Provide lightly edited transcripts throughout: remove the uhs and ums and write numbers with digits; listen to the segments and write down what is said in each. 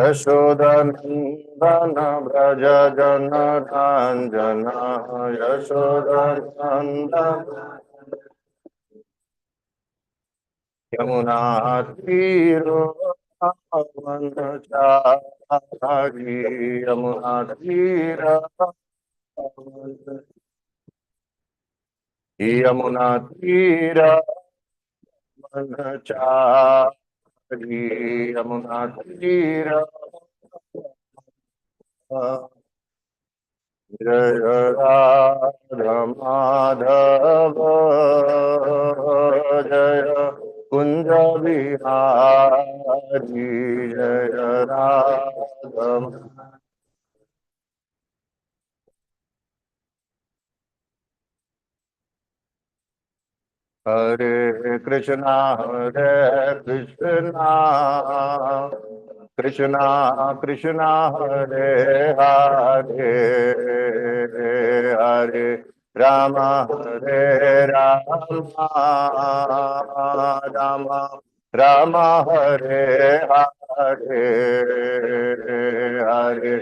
यशोदनन्दन व्रज जनरञ्जन यशोदनन्दन यमुनातीरवनचारी यमुनातीरवनचारी यमुनातीर जय राधा माधव जय कुंज बिहारी जय राधा हरे कृष्णा कृष्णा कृष्णा हरे हरे हरे राम राम राम हरे हरे हरे हरे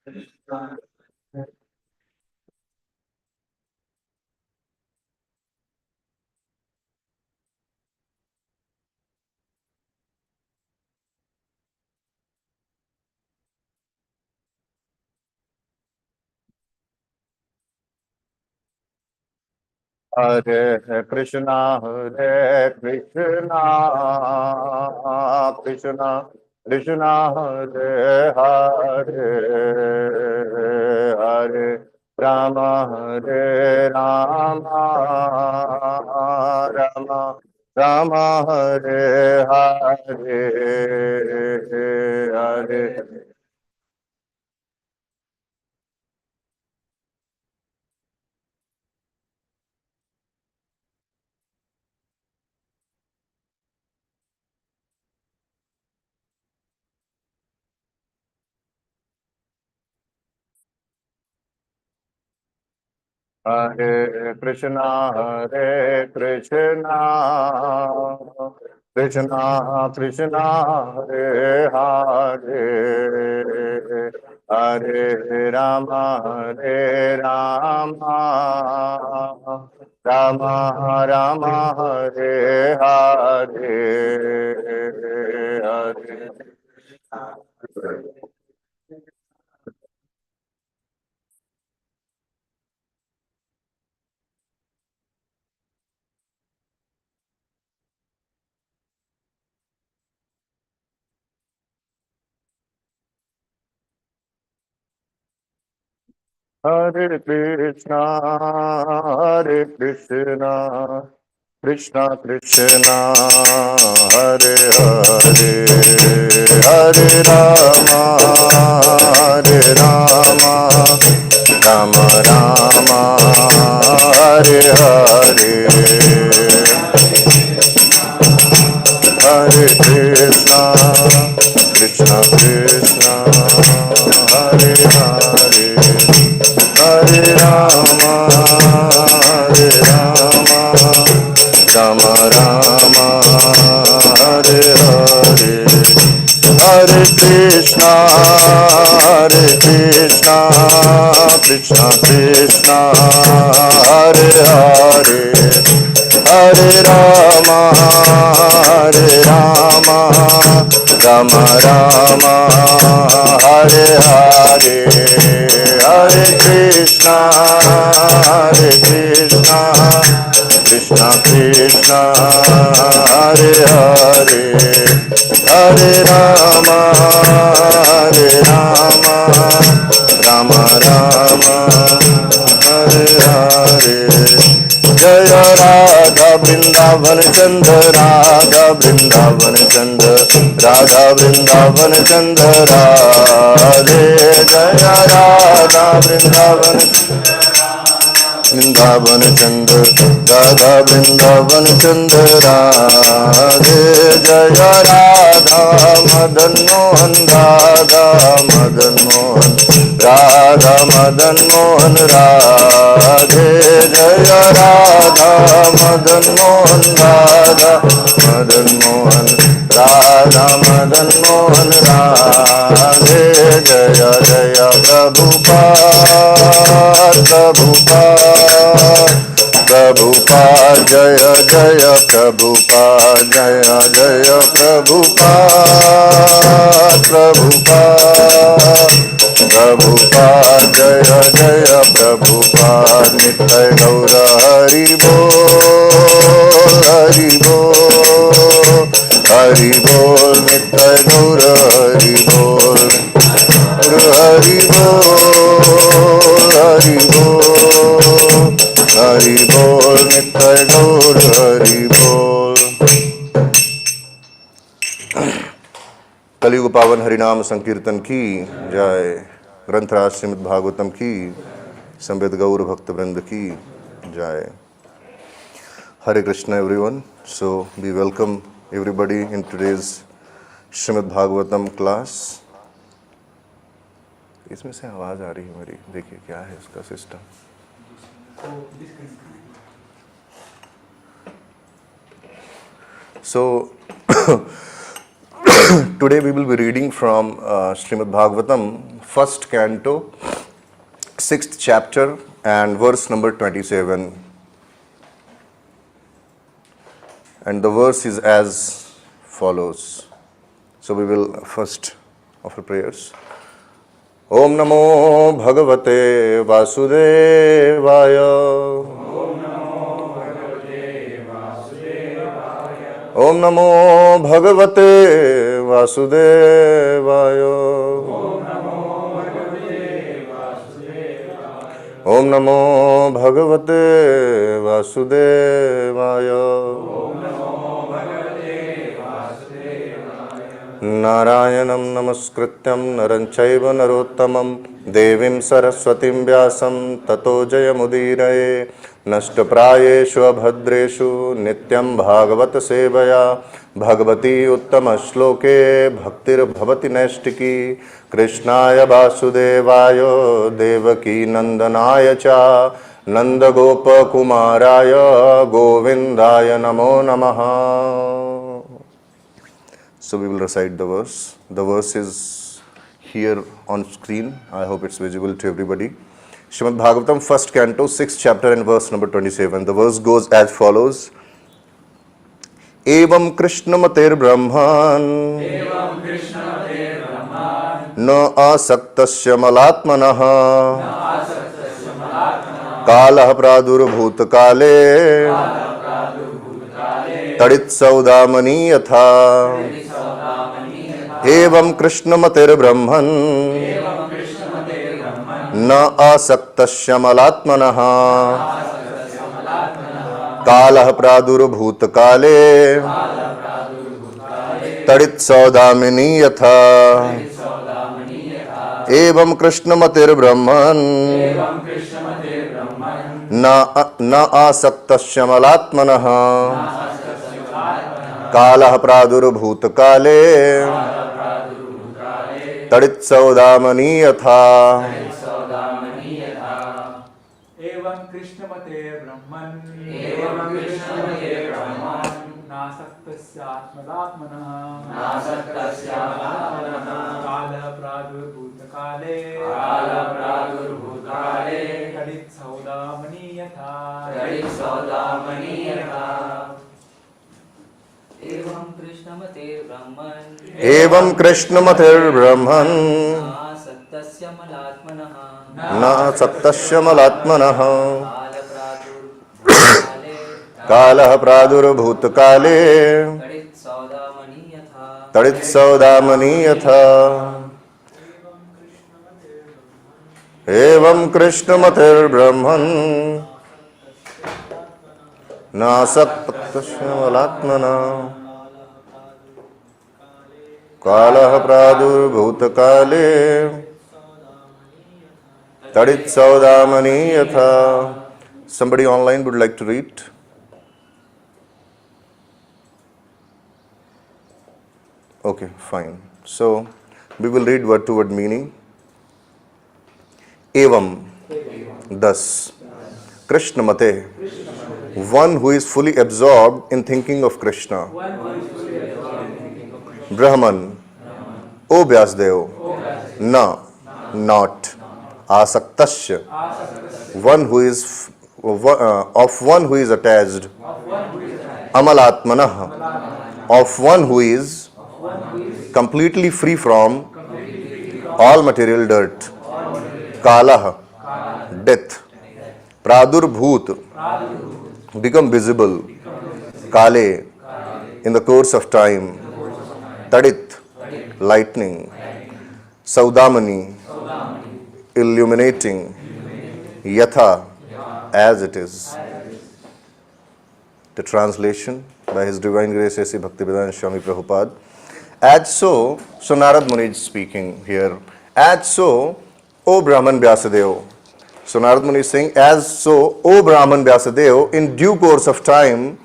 कृष्णा कृष्णा कृष्णा हरे हरे हरे राम राम राम हरे हरे हरे हरे कृष्णा कृष्णा कृष्णा हरे हरे हरे राम राम राम हरे हरे हरे हरे कृष्णा कृष्णा कृष्णा हरे हरे हरे राम राम राम हरे हरे हरे कृष्णा कृष्णा कृष्णा हरे हरे हरे राम राम राम हरे हरे हरे कृष्णा कृष्णा कृष्णा हरे हरे हरे राम राम राम हरे हरे हरे कृष्णा कृष्णा कृष्णा हरे हरे हरे राम राम राम हरे हरे जय राधा वृंदावन चंद्र राधा वृंदावन चंद्र राधा वृंदावन चंद्र राधे जय राधा वृंदावन चंद्र राधा वृंदावन चंद्र राधे जय राधा मदन मोहन राधा मदन मोहन राधा मदन मोहन राधे जय राधा मदन मोहन राधा मोहन राधे जय जय प्रभुपाद प्रभुपाद प्रभुपाद जय जय प्रभुपाद जय जय प्रभुपाद प्रभुपाद प्रभुपाद जय जय प्रभुपाद नित्य गौर हरि बोल हरि बोल हरि बोल नित्य गौर हरि बोल हरि बोल हरि बोल हरि बोल नित्य गौर हरि बोल। कलियुग पावन हरिनाम संकीर्तन की जय। ग्रंथराज श्रीमद् भागवतम की संवेद गौर भक्त वृंद की जय। Hare Krishna everyone. So we welcome everybody in today's Srimad Bhagavatam class. इसमें से आवाज आ रही है मेरी, देखिए क्या है इसका system. So today we will be reading from Srimad Bhagavatam, first canto, 6th chapter and verse number 27. And the verse is as follows. So we will first offer prayers. Om Namo Bhagavate Vasudevaya. Om Namo Bhagavate Vasudevaya. Om Namo Bhagavate Vasudevaya. नारायणं नमस्कृत्यं नरं चैव नरोत्तमं देवीं सरस्वतीं व्यासं ततो जयमुदीरये। नष्टप्रायेषु अभद्रेषु नित्यं भागवत सेवया भगवती उत्तमश्लोके भक्तिर्भवति नैष्टिकी। कृष्णाय वासुदेवाय देवकी नंदनाय च नन्दगोपकुमाराय गोविन्दाय नमो नमः। So we will recite the verse. The verse is here on screen. I hope it's visible to everybody. Srimad Bhagavatam, first canto, 6th chapter and verse number 27. The verse goes as follows. Evam Krishnamater Brahman na asaktasya malatmanaha kalah pradurbhut kale तड़ित सौदामनी यथा। एवं कृष्णमतिर ब्रह्मन् न आसक्तस्य मलात्मनः कालः प्रादुर्भूत काले तड़ित सौदामिनी यथा। एवं कृष्णमतिर ब्रह्मन् न आसक्तस्य मलात्मनः कालः प्रादुर्भूत काले तड़ित सौदामनी यथा। एवं कृष्णमते ब्रह्मन् नासक्तस्यात्मदात्मनः कालः प्रादुर्भूत काले तड़ित सौदामनी यथा। एवं कृष्णमतिर्ब्रह्मन् नासक्तस्य मलात्मनः कालः प्रादुर्भूत काले तड़ित सौदामनी यथा। एवं कृष्णमतिर्ब्रह्मन् नासक्तस्य मलात्मनः कालः प्रादुर्भूत काले तड़ित सौदामनी यथा। Somebody online would like to read? Okay, fine. So we will read word to word meaning. Evam, thus, Krishna Mate, one who is fully absorbed in thinking of Krishna. Brahman, O Vyasdev, na, not, asaktasya, one who is of one who is attached, amalatmanah, of one who is completely free from all material dirt, kalah, death, pradurbhut, become visible, kale, in the course of time, tadit, lightning, saudamani, illuminating, yatha, as it is. The translation by His Divine Grace A.C. Bhaktivedanta Swami Prabhupada. As so Narad Muni is speaking here. As so, O Brahman Vyasadeva. So Narad Muni is saying, as so, O Brahman Vyasadeva, in due course of time,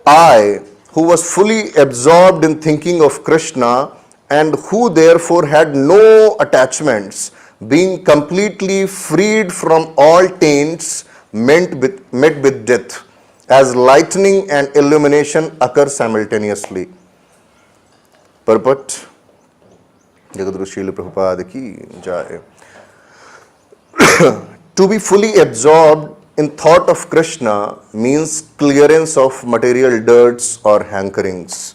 I, who was fully absorbed in thinking of Krishna and who therefore had no attachments, being completely freed from all taints, met with death, as lightning and illumination occur simultaneously. Purport. Jagadguru Srila Prabhupada ki jai. To be fully absorbed in thought of Krishna means clearance of material dirts or hankerings.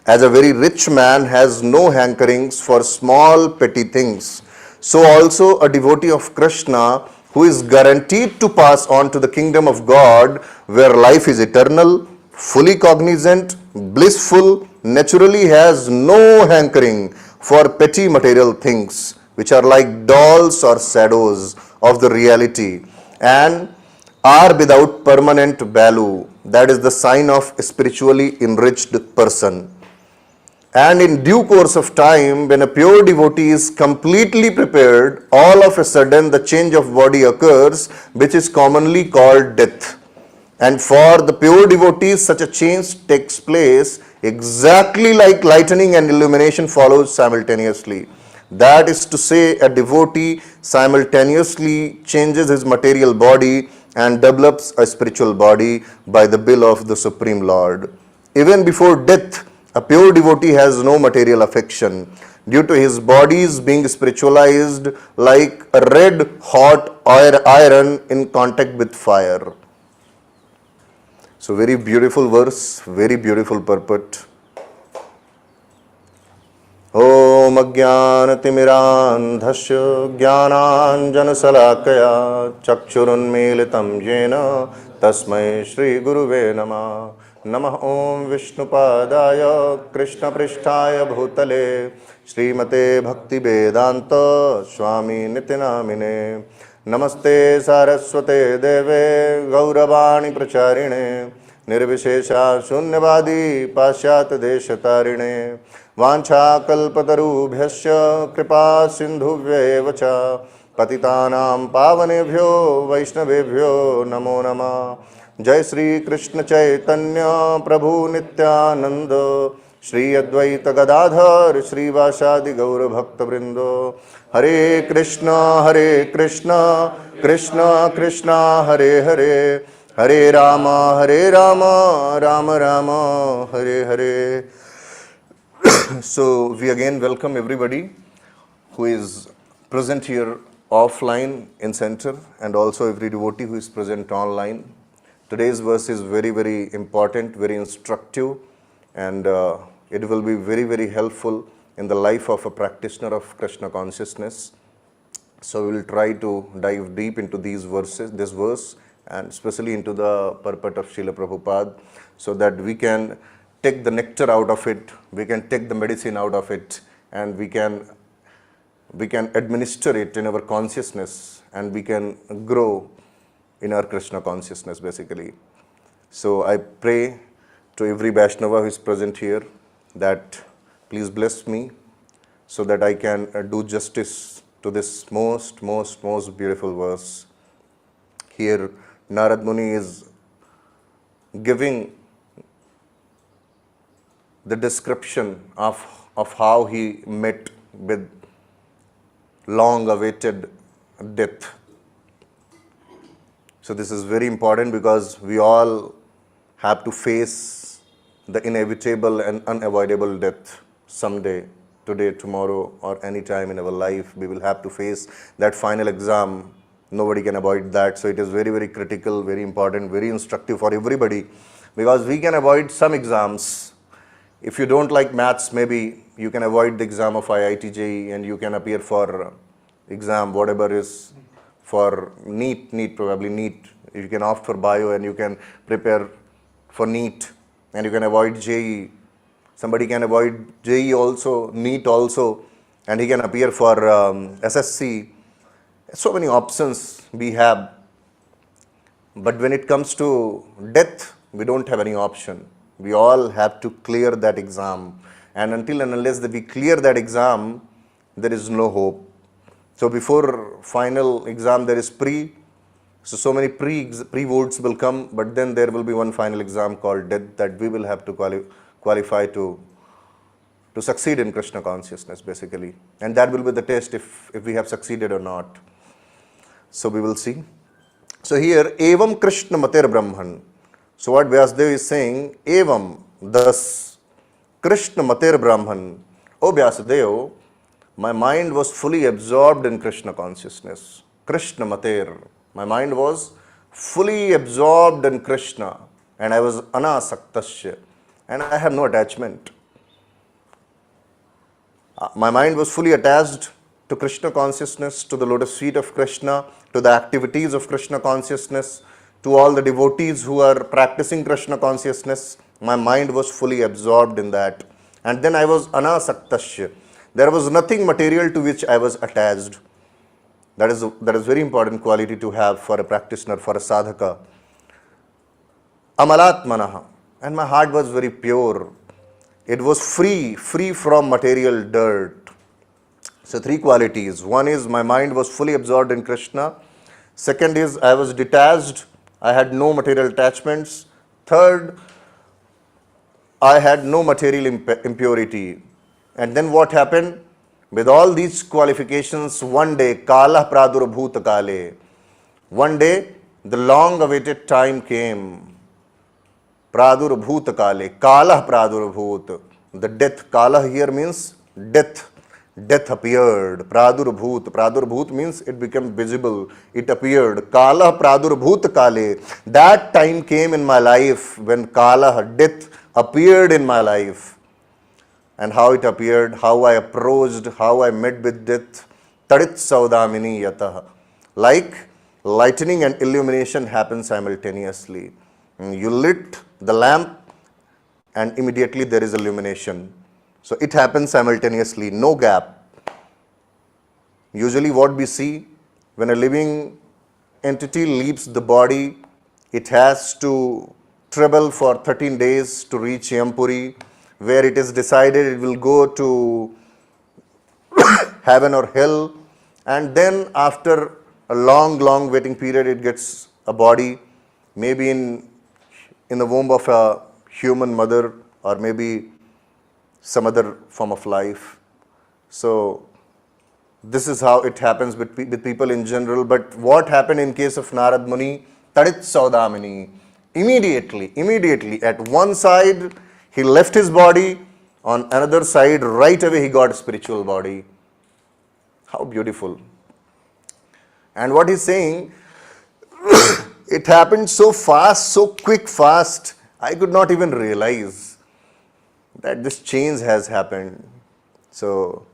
As a very rich man has no hankerings for small petty things, so also a devotee of Krishna who is guaranteed to pass on to the kingdom of God where life is eternal, fully cognizant, blissful, naturally has no hankering for petty material things which are like dolls or shadows of the reality and are without permanent value. That is the sign of a spiritually enriched person. And in due course of time, when a pure devotee is completely prepared, all of a sudden the change of body occurs, which is commonly called death. And for the pure devotees, such a change takes place exactly like lightning and illumination follows simultaneously. That is to say, a devotee simultaneously changes his material body and develops a spiritual body by the will of the Supreme Lord. Even before death, a pure devotee has no material affection due to his body's being spiritualized like a red hot iron in contact with fire. So very beautiful verse, very beautiful purport. Om Ajnanatimirandhasya Jnananjanasalakaya Chakshurunmilitam Jena Tasmai Shri Guruve Namah. Namah Om Vishnupadaya Krishna Prishtaya Bhutale Srimate Bhakti Vedanta Swami Nitinamine Namaste Saraswate Deve Gauravani Pracharine Nirvishesha Shunyavadi Pashyat Deshatarine Vancha Kalpatarubhyasya Kripa Sindhuvyevacha Patitanam Pavanebhyo Vaishnavebhyo Namo Namah. Jai Sri Krishna Chaitanya Prabhu Nityananda Shri Advaita Gadadhar Shri Vasadi Gaura Bhakta Vrindo Hare Krishna Krishna Krishna Hare Hare Hare Rama Rama Rama Hare Hare. So we again welcome everybody who is present here offline in center and also every devotee who is present online. Today's verse is very, very important, very instructive, and it will be very, very helpful in the life of a practitioner of Krishna consciousness. So we will try to dive deep into these verses, this verse, and especially into the purport of Srila Prabhupada, so that we can take the nectar out of it, we can take the medicine out of it, and we can administer it in our consciousness, and we can grow in our Krishna consciousness basically. So I pray to every Vaishnava who is present here that please bless me so that I can do justice to this most beautiful verse. Here Narad Muni is giving the description of how he met with long awaited death. So this is very important because we all have to face the inevitable and unavoidable death someday. today, tomorrow, or any time in our life, we will have to face that final exam. Nobody can avoid that. So it is very, very critical, very important, very instructive for everybody, because we can avoid some exams. If you don't like maths, maybe you can avoid the exam of IIT JEE and you can appear for exam, whatever is for NEET probably NEET. You can opt for bio and you can prepare for NEET and you can avoid JEE. Somebody can avoid JEE also, NEET also, and he can appear for SSC. So many options we have. But when it comes to death, we don't have any option. We all have to clear that exam. And until and unless we clear that exam, there is no hope. So before final exam, there is pre. So many pre-votes will come, but then there will be one final exam called death that we will have to qualify to succeed in Krishna consciousness, basically. And that will be the test if we have succeeded or not. So we will see. So here, evam Krishna mater Brahman. So what Vyasadeva is saying, evam, thus, Krishna mater Brahman. Oh Vyasadeva, my mind was fully absorbed in Krishna consciousness. Krishna mater. My mind was fully absorbed in Krishna. And I was anasaktasya. And I have no attachment. My mind was fully attached to Krishna consciousness, to the lotus feet of Krishna, to the activities of Krishna consciousness, to all the devotees who are practicing Krishna consciousness. My mind was fully absorbed in that. And then I was anasaktasya. There was nothing material to which I was attached. That is very important quality to have for a practitioner, for a sadhaka. Amalatmanaha. And my heart was very pure. It was free from material dirt. So three qualities. One is my mind was fully absorbed in Krishna. Second is I was detached. I had no material attachments. Third, I had no material impurity. And then what happened? With all these qualifications, one day, Kala Pradurabhuta Kale. One day, the long-awaited time came. Pradurabhuta Kale. Kala Pradurabhut. The death. Kala here means death. Death appeared. Pradurabhut. Pradurabhut means it became visible. It appeared. Kala Pradurabhut Kale. That time came in my life when Kala, death, appeared in my life. And how it appeared, how I approached, how I met with death. Tadit Saudamini Yataha. Like lightning and illumination happen simultaneously. You lit the lamp and immediately there is illumination. So it happens simultaneously, no gap. Usually what we see, when a living entity leaves the body, it has to travel for 13 days to reach Yampuri, where it is decided it will go to heaven or hell, and then after a long waiting period, it gets a body, maybe in the womb of a human mother or maybe some other form of life. So this is how it happens with people in general. But what happened in case of Narad Muni? Tadit Saudamini. Immediately, at one side, he left his body. On another side, right away, he got a spiritual body. How beautiful. And what he's saying, it happened so fast, so quick, fast, I could not even realize that this change has happened. So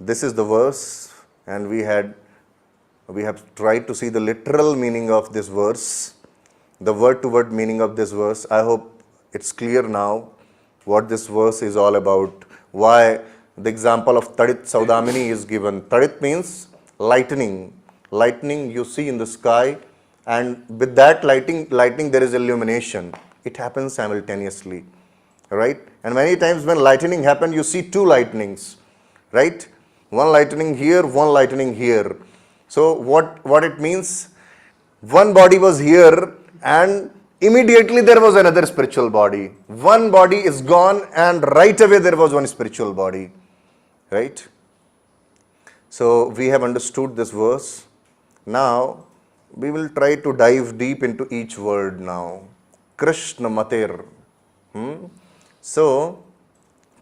this is the verse, and we have tried to see the literal meaning of this verse, the word-to-word meaning of this verse. I hope it's clear now what this verse is all about, why the example of Tadit Saudamini is given. Tadit means lightning. Lightning you see in the sky, and with that lightning there is illumination. It happens simultaneously, right? And many times when lightning happens, you see two lightnings, right? One lightning here, one lightning here. So what it means? One body was here and immediately there was another spiritual body. One body is gone and right away there was one spiritual body, right? So we have understood this verse. Now we will try to dive deep into each word now. Krishna Mater. So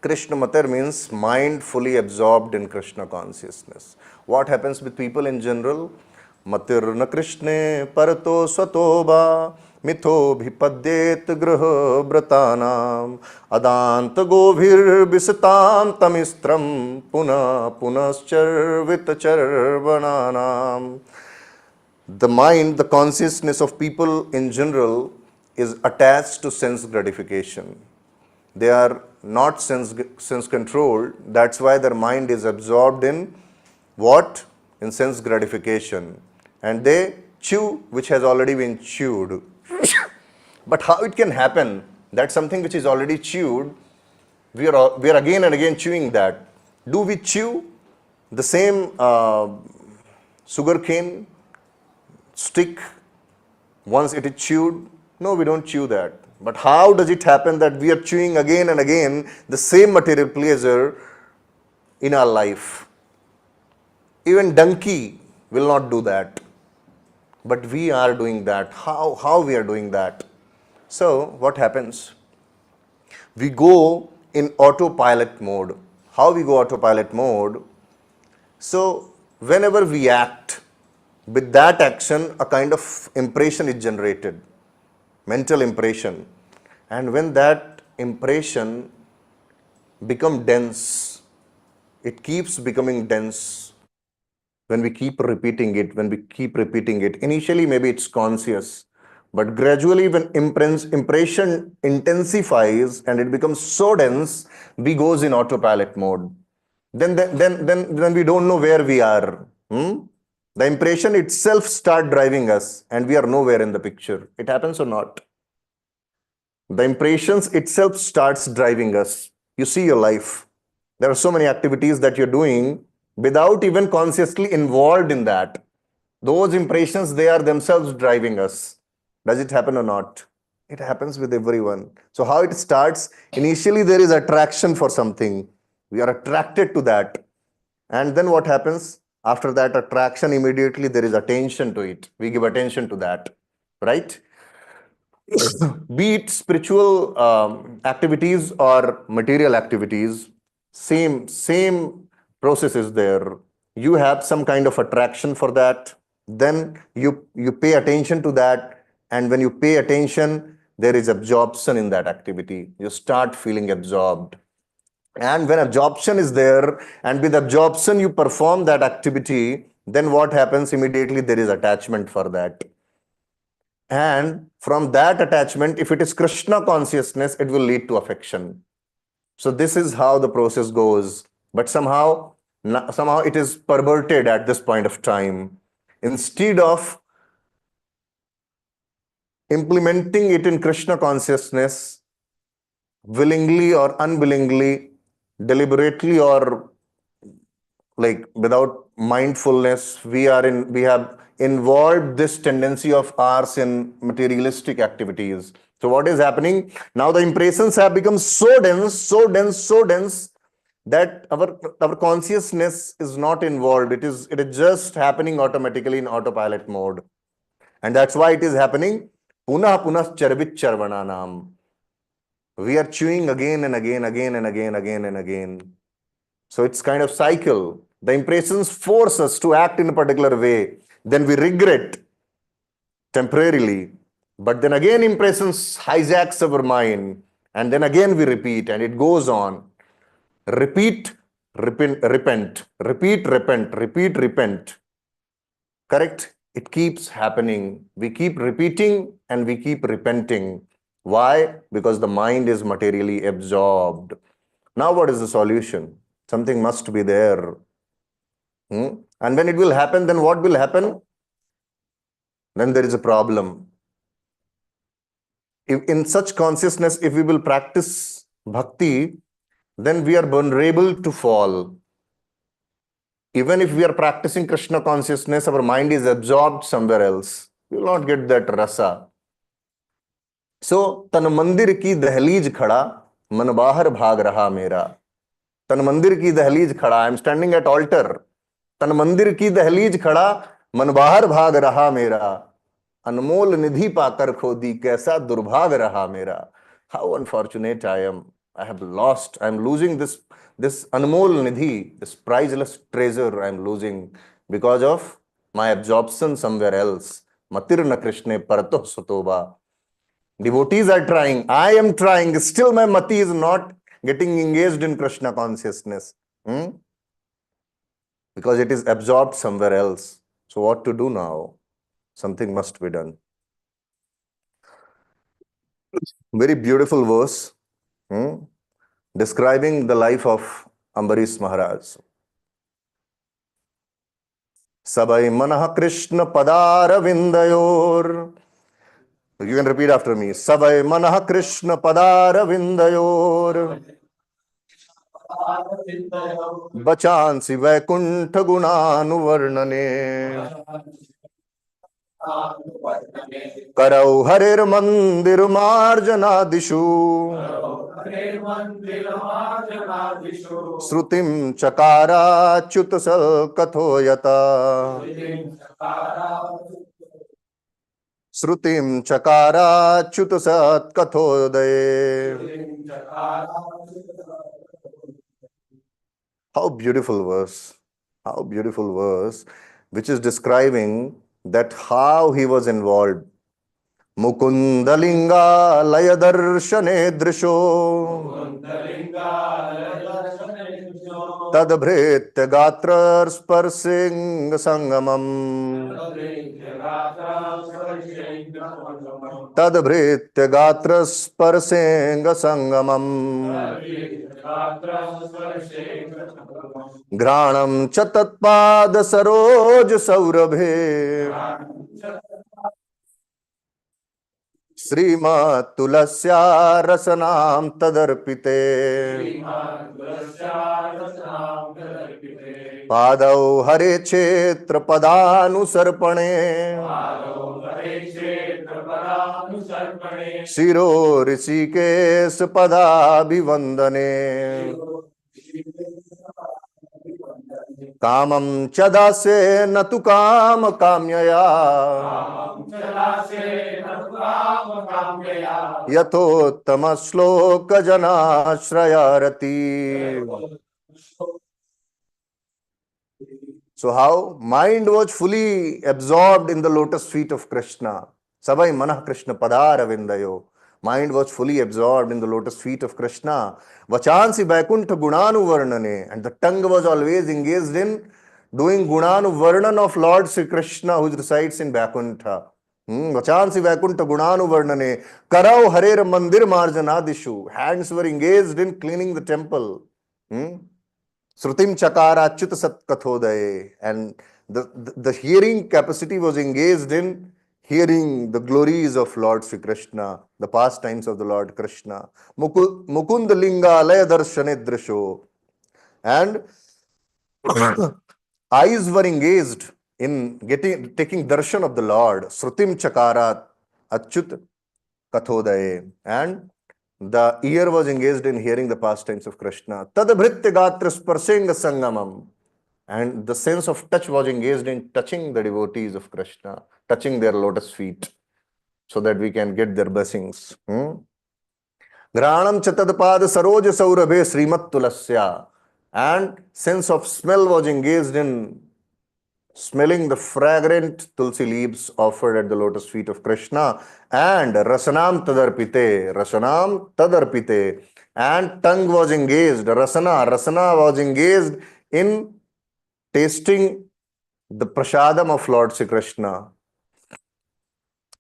Krishna Mater means mind fully absorbed in Krishna consciousness. What happens with people in general? Matir na Krishne parato swatoba mitho bhipadyet graha bratanam adant govir bisatam tamistram puna punaschar vitacharvananam. The mind, the consciousness of people in general is attached to sense gratification. They are not sense controlled. That's why their mind is absorbed in what? In sense gratification. And they chew which has already been chewed. But how it can happen that something which is already chewed, we are again and again chewing that. Do we chew the same sugar cane stick once it is chewed? No, we don't chew that. But how does it happen that we are chewing again and again the same material pleasure in our life? Even donkey will not do that. But we are doing that. How we are doing that? So what happens? We go in autopilot mode. How we go autopilot mode? So whenever we act, with that action, a kind of impression is generated, mental impression. And when that impression becomes dense, it keeps becoming dense. When we keep repeating it, initially maybe it's conscious, but gradually when impression intensifies and it becomes so dense, we goes in autopilot mode. Then we don't know where we are. The impression itself start driving us and we are nowhere in the picture. It happens or not? The impressions itself starts driving us. You see your life. There are so many activities that you're doing without even consciously involved in that. Those impressions, they are themselves driving us. Does it happen or not? It happens with everyone. So how it starts? Initially, there is attraction for something. We are attracted to that. And then what happens? After that attraction, immediately there is attention to it. We give attention to that, right? Be it spiritual activities or material activities, same process is there. You have some kind of attraction for that. Then you pay attention to that. And when you pay attention, there is absorption in that activity. You start feeling absorbed. And when absorption is there, and with absorption you perform that activity, then what happens? Immediately there is attachment for that. And from that attachment, if it is Krishna consciousness, it will lead to affection. So this is how the process goes. But somehow it is perverted at this point of time. Instead of implementing it in Krishna consciousness, willingly or unwillingly, deliberately or like without mindfulness, we have involved this tendency of ours in materialistic activities. So what is happening? Now the impressions have become so dense that our consciousness is not involved. It is just happening automatically in autopilot mode. And that's why it is happening. Punah charvit charvananam. We are chewing again and again. So it's kind of cycle. The impressions force us to act in a particular way. Then we regret temporarily. But then again impressions hijacks our mind. And then again we repeat and it goes on. Repeat, repent. Repeat, repent. Correct? It keeps happening. We keep repeating and we keep repenting. Why? Because the mind is materially absorbed. Now what is the solution? Something must be there. And when it will happen, then what will happen? Then there is a problem. If in such consciousness, if we will practice bhakti, then we are vulnerable to fall. Even if we are practicing Krishna consciousness, our mind is absorbed somewhere else. We will not get that rasa. So, tan mandir ki dahleej khada, man bahar bhag raha mera. Tan mandir ki dahleej khada, I am standing at altar. Tan mandir ki dahleej khada, man bahar bhag raha mera. अनमोल निधि पाकर खोदी कैसा दुर्भाग रहा मेरा. How unfortunate I am. I have lost, I'm losing this anmol nidhi, this priceless treasure I'm losing because of my absorption somewhere else. Matirna Krishne parato satoba. Devotees are trying, I am trying, still my mati is not getting engaged in Krishna consciousness. Because it is absorbed somewhere else. So what to do now? Something must be done. Very beautiful verse describing the life of Ambarish Maharaj. Sabai manah Krishna padara vindayor. You can repeat after me. Sabai manah Krishna padara vindayor. Bachansi vaikuntha gunanuvarnane. Karau harir mandir marjanadishu. Srutim chakara chutasal kathoyata. Srutim chakara chutasat kathodaye. How beautiful verse. How beautiful verse, which is describing that how he was involved. Mukundalinga layadarshane drisho. Tadbhritya gatrar sparsing sangamam. Tadbhritya gatrar sparsing sangamam. Granam chatatpad saroj saurabhe. Srimat tulasya rasanam tadarpite. Padau hare kshetra padanusarpane. Shiro rishikesh padabhivandane. Kamam chadase natu kam kamyaya. Yathottama shloka jana shrayarati. So how? Mind was fully absorbed in the lotus feet of Krishna. Sabai manah Krishna padara vindayo. Mind was fully absorbed in the lotus feet of Krishna. Vachansi vaikuntha gunanu varnane. And the tongue was always engaged in doing gunanu varnan of Lord Sri Krishna who resides in Vaikuntha. Vachansi vaikuntha gunanu varnane. Karau harer mandir marjanadishu. Hands were engaged in cleaning the temple. Srutim chakara achyuta sat kathodaye. And the hearing capacity was engaged in hearing the glories of Lord Sri Krishna, the pastimes of the Lord Krishna. Mukunda linga laya darshane drisho. And eyes were engaged in taking darshan of the Lord. Srutim chakara achyut kathodaye. And the ear was engaged in hearing the pastimes of Krishna. Tadabhritya gatra sparsenga sangamam. And the sense of touch was engaged in touching the devotees of Krishna, touching their lotus feet, so that we can get their blessings. Granam chatadpada saroj saurabhe srimat tulasya. And sense of smell was engaged in smelling the fragrant tulsi leaves offered at the lotus feet of Krishna. And rasanam tadarpite. And tongue was engaged, rasana was engaged in tasting the prasadam of Lord Sri Krishna.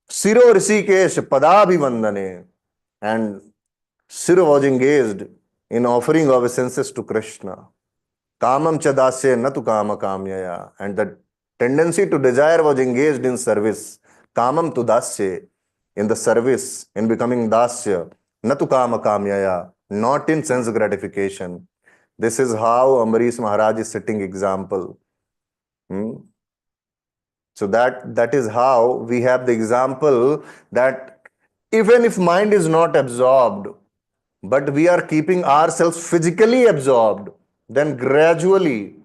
Siro Rishikesh Padabhivandane. And Siro was engaged in offering of his senses to Krishna. Kamam chadasya natu kama kamyaya. And the tendency to desire was engaged in service. Kamam tu dasya. In the service, in becoming dasya. Natu kama kamyaya. Not in sense gratification. This is how Ambarish Maharaj is setting example. So that is how we have the example that even if mind is not absorbed, but we are keeping ourselves physically absorbed, then gradually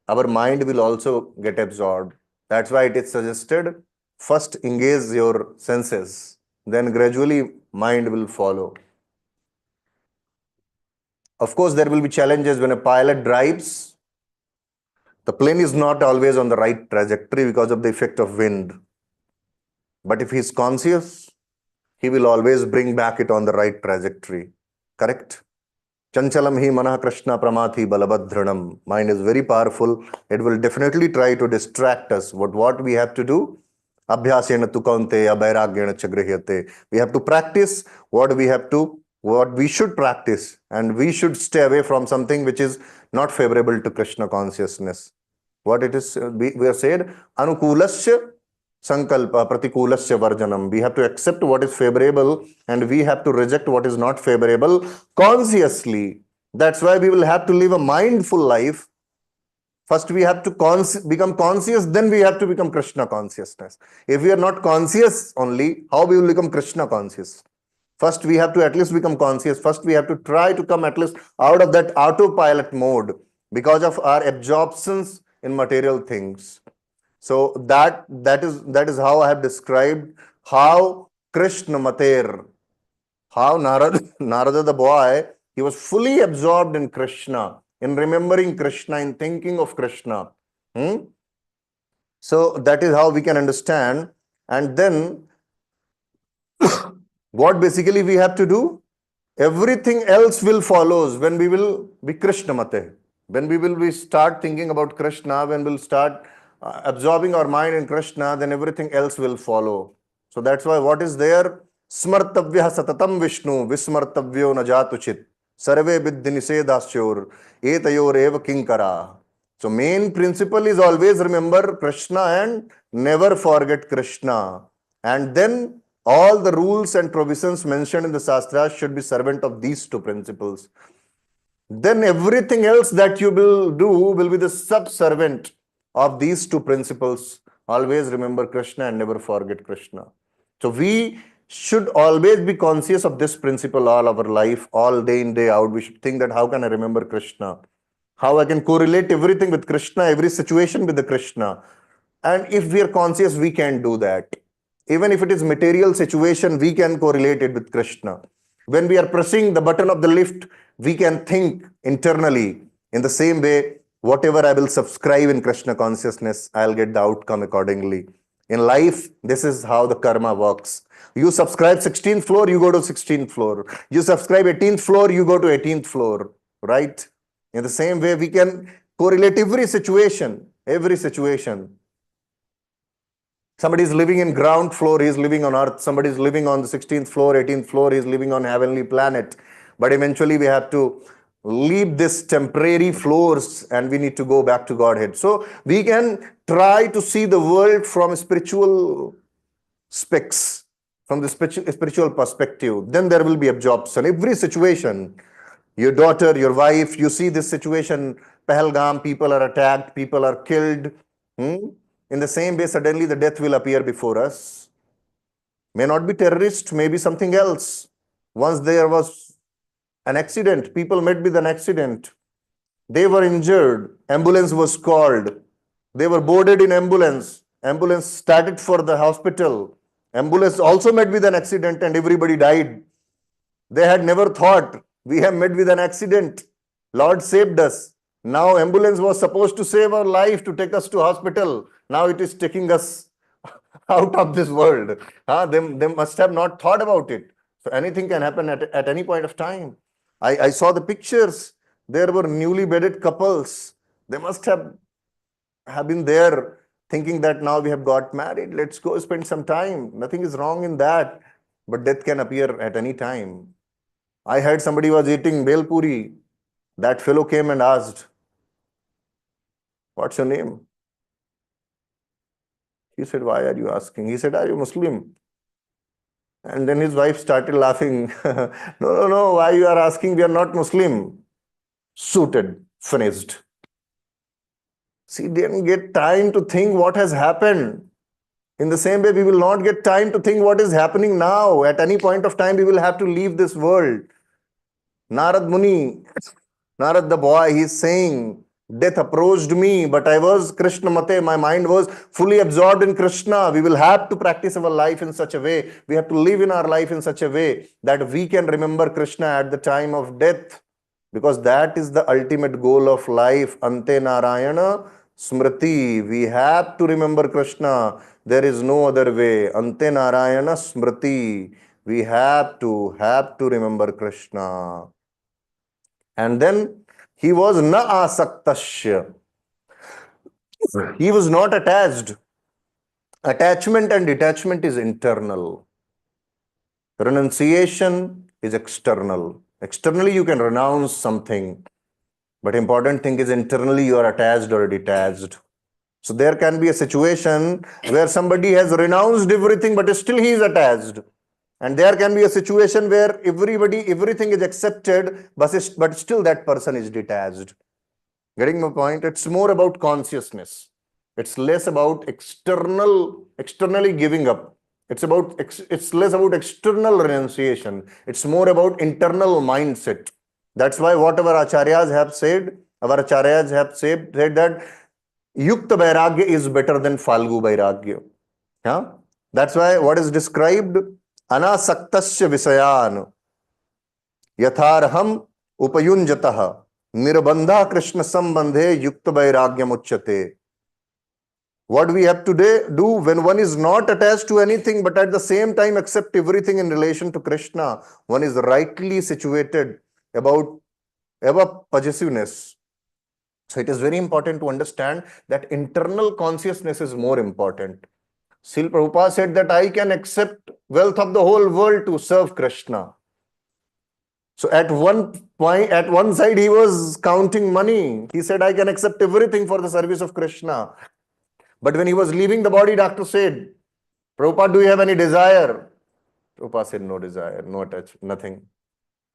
our mind will also get absorbed. That's why it is suggested, first engage your senses, then gradually mind will follow. Of course, there will be challenges when a pilot drives. The plane is not always on the right trajectory because of the effect of wind. But if he is conscious, he will always bring back it on the right trajectory. Correct? Chanchalam hi manah Krishna pramathi balabhadranam. Mind is very powerful. It will definitely try to distract us. What we have to do? Abhyasena tu kaunteya vairagyena chagrihyate. We have to practice what we should practice, and we should stay away from something which is not favorable to Krishna consciousness. What it is, we have said, anukulasya sankalpa pratikulasya varjanam. We have to accept what is favorable and we have to reject what is not favorable consciously. That's why we will have to live a mindful life. First, we have to become conscious, then we have to become Krishna consciousness. If we are not conscious only, how we will become Krishna conscious? First, we have to at least become conscious. First, we have to try to come at least out of that autopilot mode because of our absorptions in material things. So that is how I have described how Krishna Mater, how Narada the boy, he was fully absorbed in Krishna, in remembering Krishna, in thinking of Krishna. So that is how we can understand. And then what basically we have to do? Everything else will follows when we will be Krishna Mate. When we start thinking about Krishna, when we'll start absorbing our mind in Krishna, then everything else will follow. So that's why what is there? Smartavya satatam Vishnu, vismartavyo najatuchit, sarve viddhi nisedasyor, etayor eva kinkara. So main principle is always remember Krishna and never forget Krishna. And then all the rules and provisions mentioned in the Shastras should be servant of these two principles. Then everything else that you will do will be the subservient of these two principles. Always remember Krishna and never forget Krishna. So we should always be conscious of this principle all our life, all day in, day out. We should think that how can I remember Krishna? How I can correlate everything with Krishna, every situation with the Krishna. And if we are conscious, we can do that. Even if it is material situation, we can correlate it with Krishna. When we are pressing the button of the lift, we can think internally. In the same way, whatever I will subscribe in Krishna consciousness, I'll get the outcome accordingly. In life, this is how the karma works. You subscribe 16th floor, you go to 16th floor. You subscribe 18th floor, you go to 18th floor. Right? In the same way, we can correlate every situation. Somebody is living in ground floor, he is living on earth. Somebody is living on the 16th floor, 18th floor, he is living on heavenly planet. But eventually we have to leave this temporary floors and we need to go back to Godhead. So we can try to see the world from spiritual specs, from the spiritual perspective. Then there will be absorption. Every situation, your daughter, your wife, you see this situation, Pahalgam, people are attacked, people are killed. In the same way, suddenly the death will appear before us. May not be terrorist, maybe something else. Once there was an accident, people met with an accident. They were injured. Ambulance was called. They were boarded in ambulance. Ambulance started for the hospital. Ambulance also met with an accident and everybody died. They had never thought, we have met with an accident. Lord saved us. Now ambulance was supposed to save our life, to take us to hospital. Now it is taking us out of this world. They must have not thought about it. So anything can happen at any point of time. I saw the pictures. There were newly wedded couples. They must have been there thinking that now we have got married. Let's go spend some time. Nothing is wrong in that. But death can appear at any time. I heard somebody was eating bel puri. That fellow came and asked, "What's your name?" He said, "Why are you asking?" He said, "Are you Muslim?" And then his wife started laughing. No, why you are asking? We are not Muslim. Suited, finished. See, didn't get time to think what has happened. In the same way, we will not get time to think what is happening now. At any point of time, we will have to leave this world. Narad Muni, Narad the boy, he is saying, death approached me, but I was Krishna Mate. My mind was fully absorbed in Krishna. We will have to practice our life in such a way. We have to live in our life in such a way that we can remember Krishna at the time of death. because that is the ultimate goal of life. Ante Narayana Smriti. We have to remember Krishna. There is no other way. Ante Narayana Smriti. We have to remember Krishna. And then he was na asaktasya. He was not attached. Attachment and detachment is internal. Renunciation is external. Externally, you can renounce something, but important thing is internally you are attached or detached. So there can be a situation where somebody has renounced everything, but still he is attached. And there can be a situation where everything is accepted, but still that person is detached. Getting my point? It's more about consciousness. It's less about externally giving up. It's less about external renunciation. It's more about internal mindset. That's why whatever acharyas have said, our acharyas have said that yukta vairagya is better than falgu vairagya. Yeah? That's why what is described, anasaktasya visayan yatharham upayunjatah nirbandha krishna sambandhe yukta vairagyam uchyate. What we have to do when one is not attached to anything, but at the same time accept everything in relation to Krishna, one is rightly situated above possessiveness. So it is very important to understand that internal consciousness is more important. Srila Prabhupada said that I can accept wealth of the whole world to serve Krishna. So at one side he was counting money. He said, I can accept everything for the service of Krishna. But when he was leaving the body, doctor said, Prabhupada, do you have any desire? Prabhupada said, no desire, no attachment, nothing.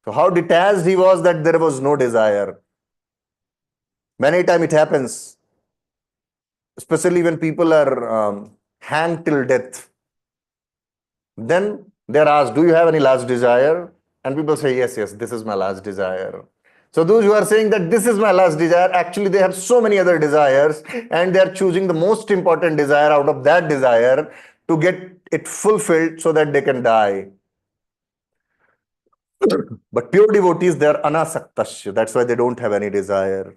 So how detached he was that there was no desire. Many times it happens, especially when people are hanged till death. Then they're asked, do you have any last desire? And people say, yes, this is my last desire. So those who are saying that this is my last desire, actually they have so many other desires and they are choosing the most important desire out of that desire to get it fulfilled so that they can die. But pure devotees, they are anasaktasya. That's why they don't have any desire.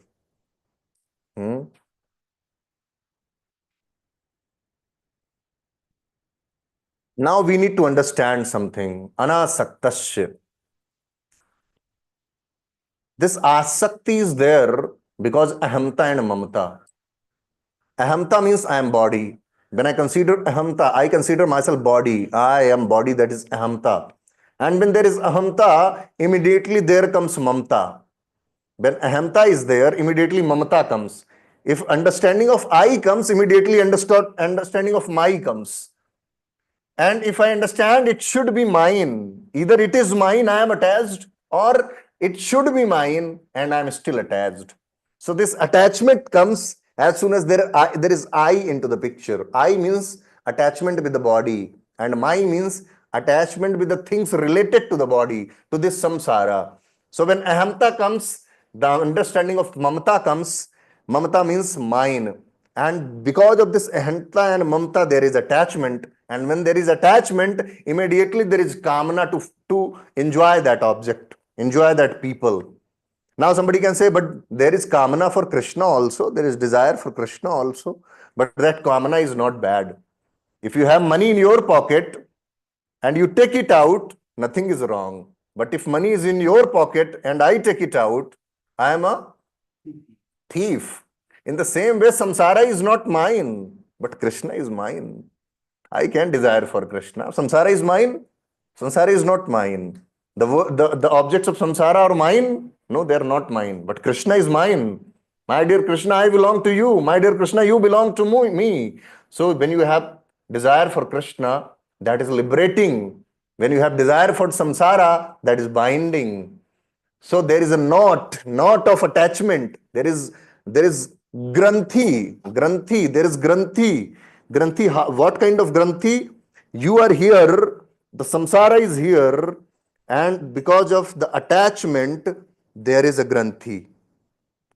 Now we need to understand something. Anasaktasya. This asakti is there because ahamta and mamata. Ahamta means I am body. When I consider ahamta, I consider myself body. I am body, that is ahamta. And when there is ahamta, immediately there comes mamta. When ahamta is there, immediately mamata comes. If understanding of I comes, immediately understanding of my comes. And if I understand it should be mine, either it is mine, I am attached, or it should be mine and I am still attached. So this attachment comes as soon as there is I into the picture. I means attachment with the body, and my means attachment with the things related to the body, to this samsara. So when ahamta comes, the understanding of mamata comes. Mamata means mine. And because of this ahamta and mamata, there is attachment. And when there is attachment, immediately there is kamana to enjoy that object, enjoy that people. Now somebody can say, but there is kamana for Krishna also, there is desire for Krishna also, but that kamana is not bad. If you have money in your pocket and you take it out, nothing is wrong. But if money is in your pocket and I take it out, I am a thief. In the same way, samsara is not mine, but Krishna is mine. I can desire for Krishna. Samsara is mine. Samsara is not mine. The objects of samsara are mine. No, they are not mine. But Krishna is mine. My dear Krishna, I belong to you. My dear Krishna, you belong to me. So when you have desire for Krishna, that is liberating. When you have desire for samsara, that is binding. So there is a knot of attachment. There is granthi, there is granthi. Granthi, what kind of granthi? You are here, the samsara is here, and because of the attachment, there is a granthi.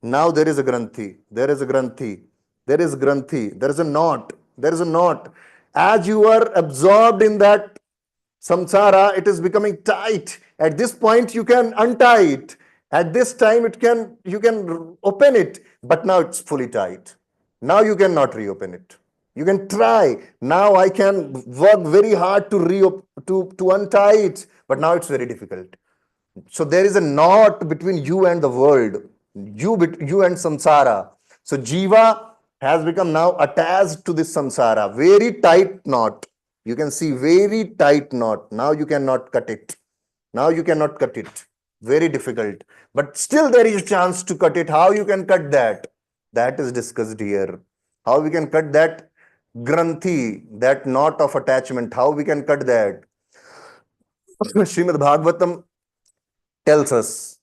Now there is a granthi, there is a granthi, there is granthi, there is a knot, there is a knot. As you are absorbed in that samsara, it is becoming tight. At this point, you can untie it. At this time, you can open it, but now it's fully tight. Now you cannot reopen it. You can try. Now I can work very hard to untie it, but now it's very difficult. So there is a knot between you and the world, you and samsara. So jiva has become now attached to this samsara, very tight knot. You can see very tight knot. Now you cannot cut it. Now you cannot cut it. Very difficult. But still there is a chance to cut it. How you can cut that? That is discussed here. How we can cut that granthi, that knot of attachment. How we can cut that? Srimad Bhagavatam tells us,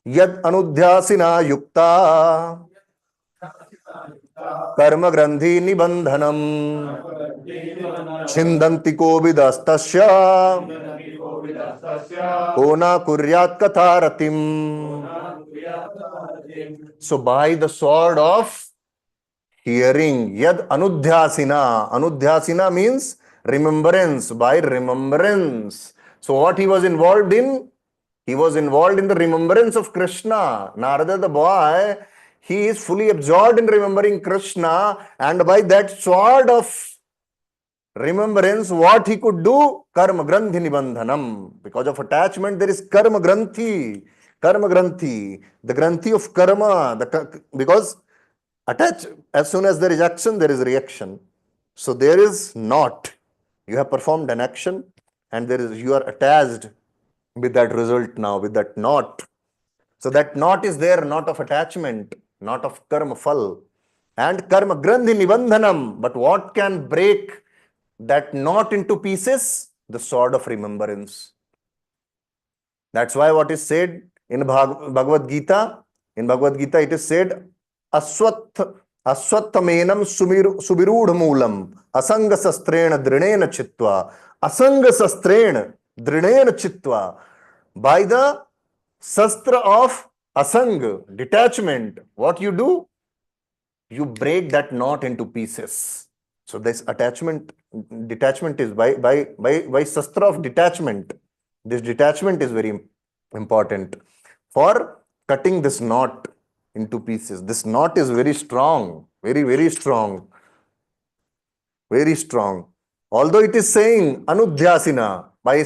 Yad anudhyasina yukta कर्म ग्रंथि निबंधनम छिंदन्ति कोविदस्तस्य को न कुर्यात् कथारतिम. So by the sword of hearing, yad anudhyasina. Anudhyasina means remembrance, by remembrance. So what he was involved in? He was involved in the remembrance of Krishna. Narada the boy, he is fully absorbed in remembering Krishna, and by that sword of remembrance, what he could do? Karma granthi nibandhanam. Because of attachment, there is karma granthi. Karma granthi, the granthi of karma. Because attach, as soon as there is action, there is reaction. So there is not. You have performed an action, and you are attached with that result now, with that knot. So that knot is there, knot of attachment, knot of karma phal. And karma grandhi nibandhanam. But what can break that knot into pieces? The sword of remembrance. That's why what is said in Bhagavad Gita, it is said, aswattamenam subirudha moolam asanga sastrena drinena chitva. Asanga sastrena drinena chitva. By the sastra of asang, detachment, what you do? You break that knot into pieces. So this detachment is by sastra of detachment. This detachment is very important for cutting this knot into pieces. This knot is very strong, very strong, very strong. Although it is saying anudhyasina, by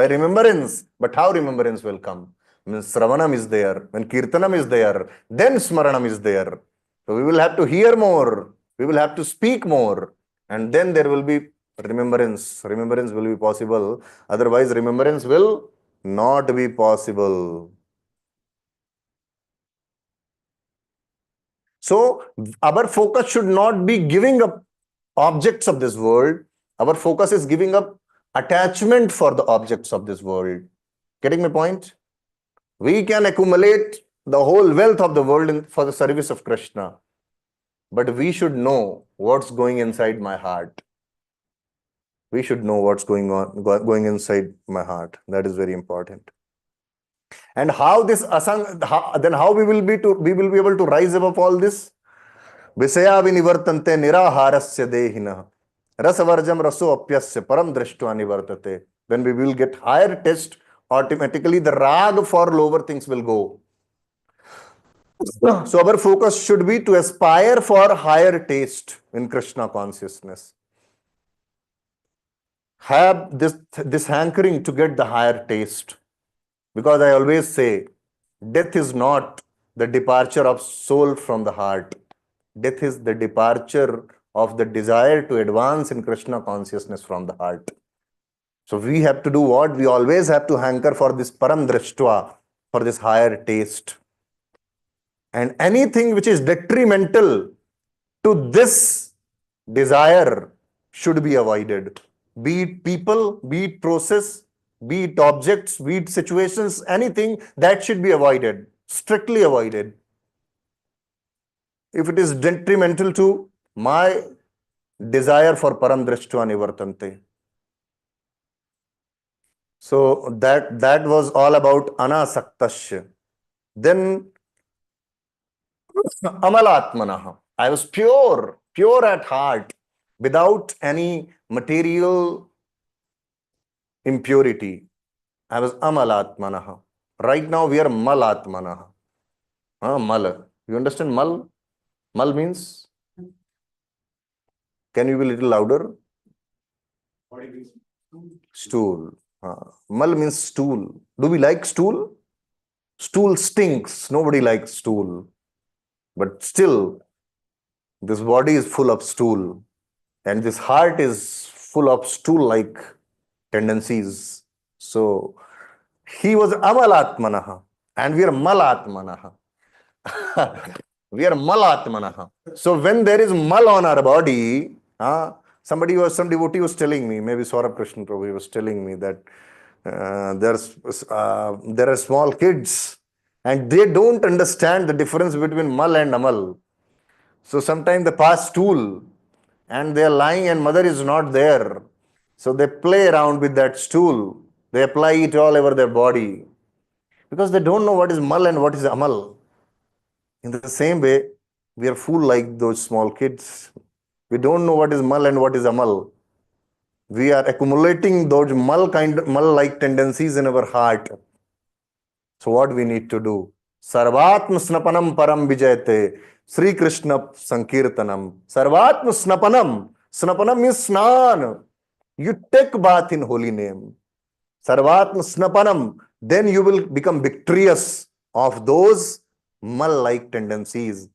remembrance, but how remembrance will come? Means Sravanam is there, when Kirtanam is there, then Smaranam is there. So we will have to hear more, we will have to speak more, and then there will be remembrance. Remembrance will be possible. Otherwise, remembrance will not be possible. So our focus should not be giving up objects of this world. Our focus is giving up attachment for the objects of this world. Getting my point? We can accumulate the whole wealth of the world for the service of Krishna. But we should know what's going inside my heart. We should know what's going inside my heart. That is very important. And how this asang, then how we will be able to rise above all this? Visaya vinivartante niraharasya dehina rasavarjam raso apyasya param drishtva nivartate. When we will get higher taste, automatically the rag for lower things will go. So our focus should be to aspire for higher taste in Krishna consciousness. Have this hankering to get the higher taste. Because I always say, death is not the departure of soul from the heart. Death is the departure of the desire to advance in Krishna consciousness from the heart. So we have to do what? We always have to hanker for this param drishtva, for this higher taste. And anything which is detrimental to this desire should be avoided. Be it people, be it process, be it objects, be it situations, anything that should be avoided, strictly avoided. If it is detrimental to my desire for param drishtva nivartante. So that was all about anasaktasya. Then amalatmanaha. I was pure at heart, without any material impurity. I was amalatmanaha. Right now we are mal atmana. Mal. You understand mal? Mal means? Can you be a little louder? Stool. Mal means stool. Do we like stool? Stool stinks. Nobody likes stool. But still, this body is full of stool. And this heart is full of stool-like tendencies. So, he was amalatmanaha. And we are malatmanaha. We are malatmanaha. So when there is mal on our body, some devotee was telling me, maybe Saurabh Krishna Prabhu was telling me that there are small kids and they don't understand the difference between mal and amal. So sometimes they pass stool and they are lying and mother is not there. So they play around with that stool. They apply it all over their body because they don't know what is mal and what is amal. In the same way, we are fool like those small kids. We don't know what is mal and what is amal. We are accumulating those mal-like tendencies in our heart. So what we need to do? Sarvatma snapanam param vijayate. Sri Krishna Sankirtanam. Sarvatma snapanam. Snapanam means snan. You take bath in holy name. Sarvatma snapanam. Then you will become victorious of those mal-like tendencies.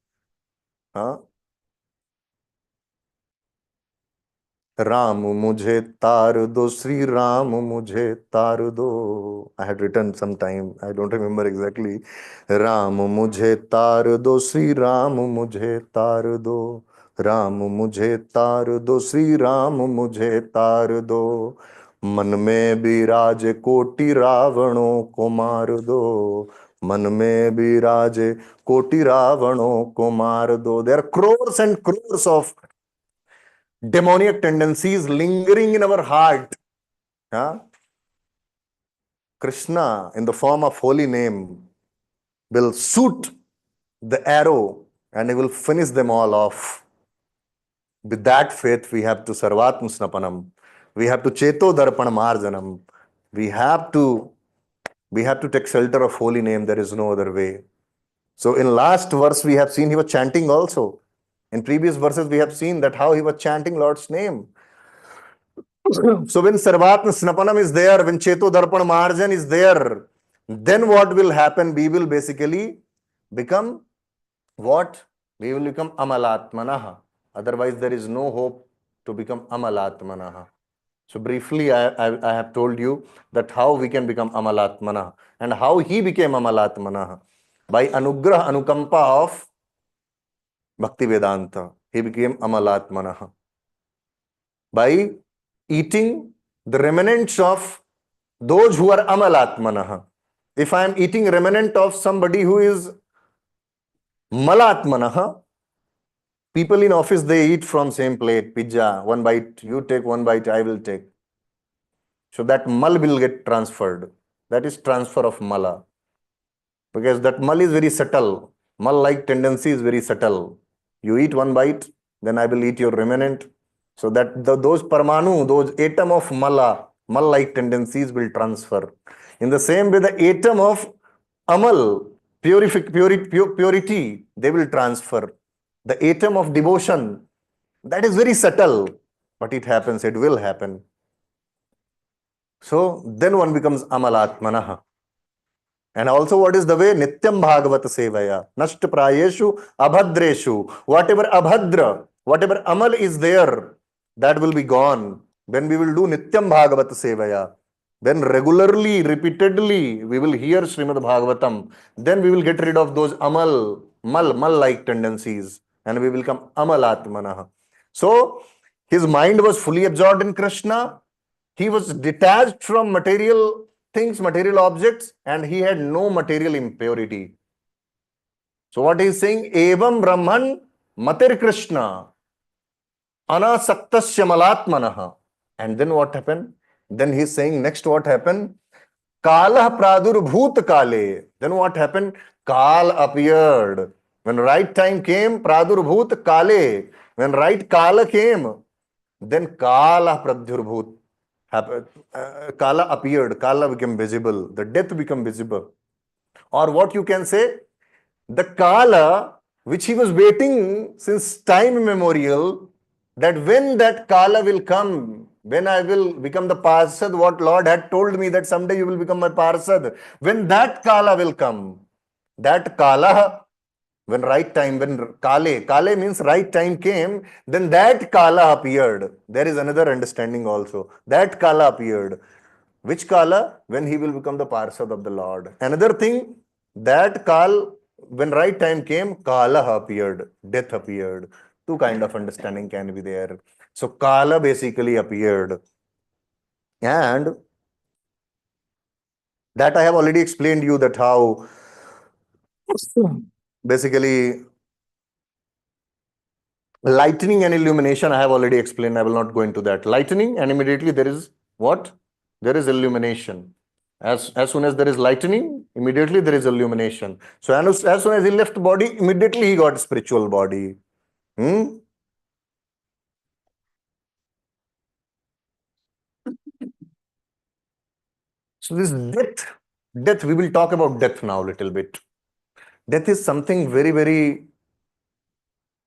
Ram मुझे तार दो श्री राम मुझे तार दो. I had written sometime, I don't remember exactly. Ram मुझे तार दो श्री राम मुझे तार दो. राम मुझे तार दो श्री राम मुझे तार दो. मन में विराज कोटि रावणों को मार दो. मन में विराज कोटि रावणों को मार दो. There are crores and crores of demoniac tendencies lingering in our heart. Krishna, in the form of holy name, will shoot the arrow and he will finish them all off. With that faith, we have to sarvatma snapanam. We have to cheto darpana marjanam. We have to take shelter of holy name. There is no other way. So in last verse, we have seen he was chanting also. In previous verses, we have seen that how he was chanting Lord's name. So when Sarvatma Snapanam is there, when Cheto Darpan Marjan is there, then what will happen? We will basically become what? We will become Amalatmanaha. Otherwise, there is no hope to become Amalatmanaha. So briefly, I have told you that how we can become Amalatmanaha and how he became Amalatmanaha. By Anugrah Anukampa of Bhakti Vedanta, he became Amalatmanaha. By eating the remnants of those who are amalatmanaha. If I am eating remnant of somebody who is malatmanaha, people in office, they eat from same plate, pizza, one bite, you take one bite, I will take. So that mal will get transferred. That is transfer of mala. Because that mal is very subtle. Mal-like tendency is very subtle. You eat one bite, then I will eat your remnant. So that those parmanu, those atom of mal-like tendencies will transfer. In the same way, the atom of amal, purity, they will transfer. The atom of devotion, that is very subtle, but it happens, it will happen. So then one becomes amalatmanaha. And also, what is the way? Nityam Bhagavat Sevaya. Nashta Prayeshu Abhadreshu. Whatever Abhadra, whatever Amal is there, that will be gone. When we will do Nityam Bhagavat Sevaya, then regularly, repeatedly, we will hear Srimad Bhagavatam. Then we will get rid of those mal-like tendencies. And we will become Amalatmanaha. So, his mind was fully absorbed in Krishna. He was detached from material things, material objects, and he had no material impurity. So what he is saying, Evam Brahman Matir Krishna Anasaktasya Malatmanaha. And then what happened? Then he is saying, next what happened? Kalah Pradurbhut Kale. Then what happened? Kal appeared. When right time came, Pradurbhut Kale. When right Kala came, then Kala Pradurbhut. Kala appeared, Kala became visible, the death became visible. Or what you can say, the Kala which he was waiting since time immemorial, that when that Kala will come, when I will become the Parsad, what Lord had told me that someday you will become my Parsad, when that Kala will come, that Kala, when right time, when Kale means right time came, then that Kala appeared. There is another understanding also. That Kala appeared. Which Kala? When he will become the Parsad of the Lord. Another thing, that Kal, when right time came, Kala appeared, death appeared. Two kind of understanding can be there. So Kala basically appeared. And that I have already explained you that how basically lightning and illumination I have already explained. I will not go into that. Lightning and immediately there is what? There is illumination. As soon as there is lightning, immediately there is illumination. So as soon as he left body, immediately he got spiritual body. Hmm? So this death, we will talk about death now a little bit. Death is something very, very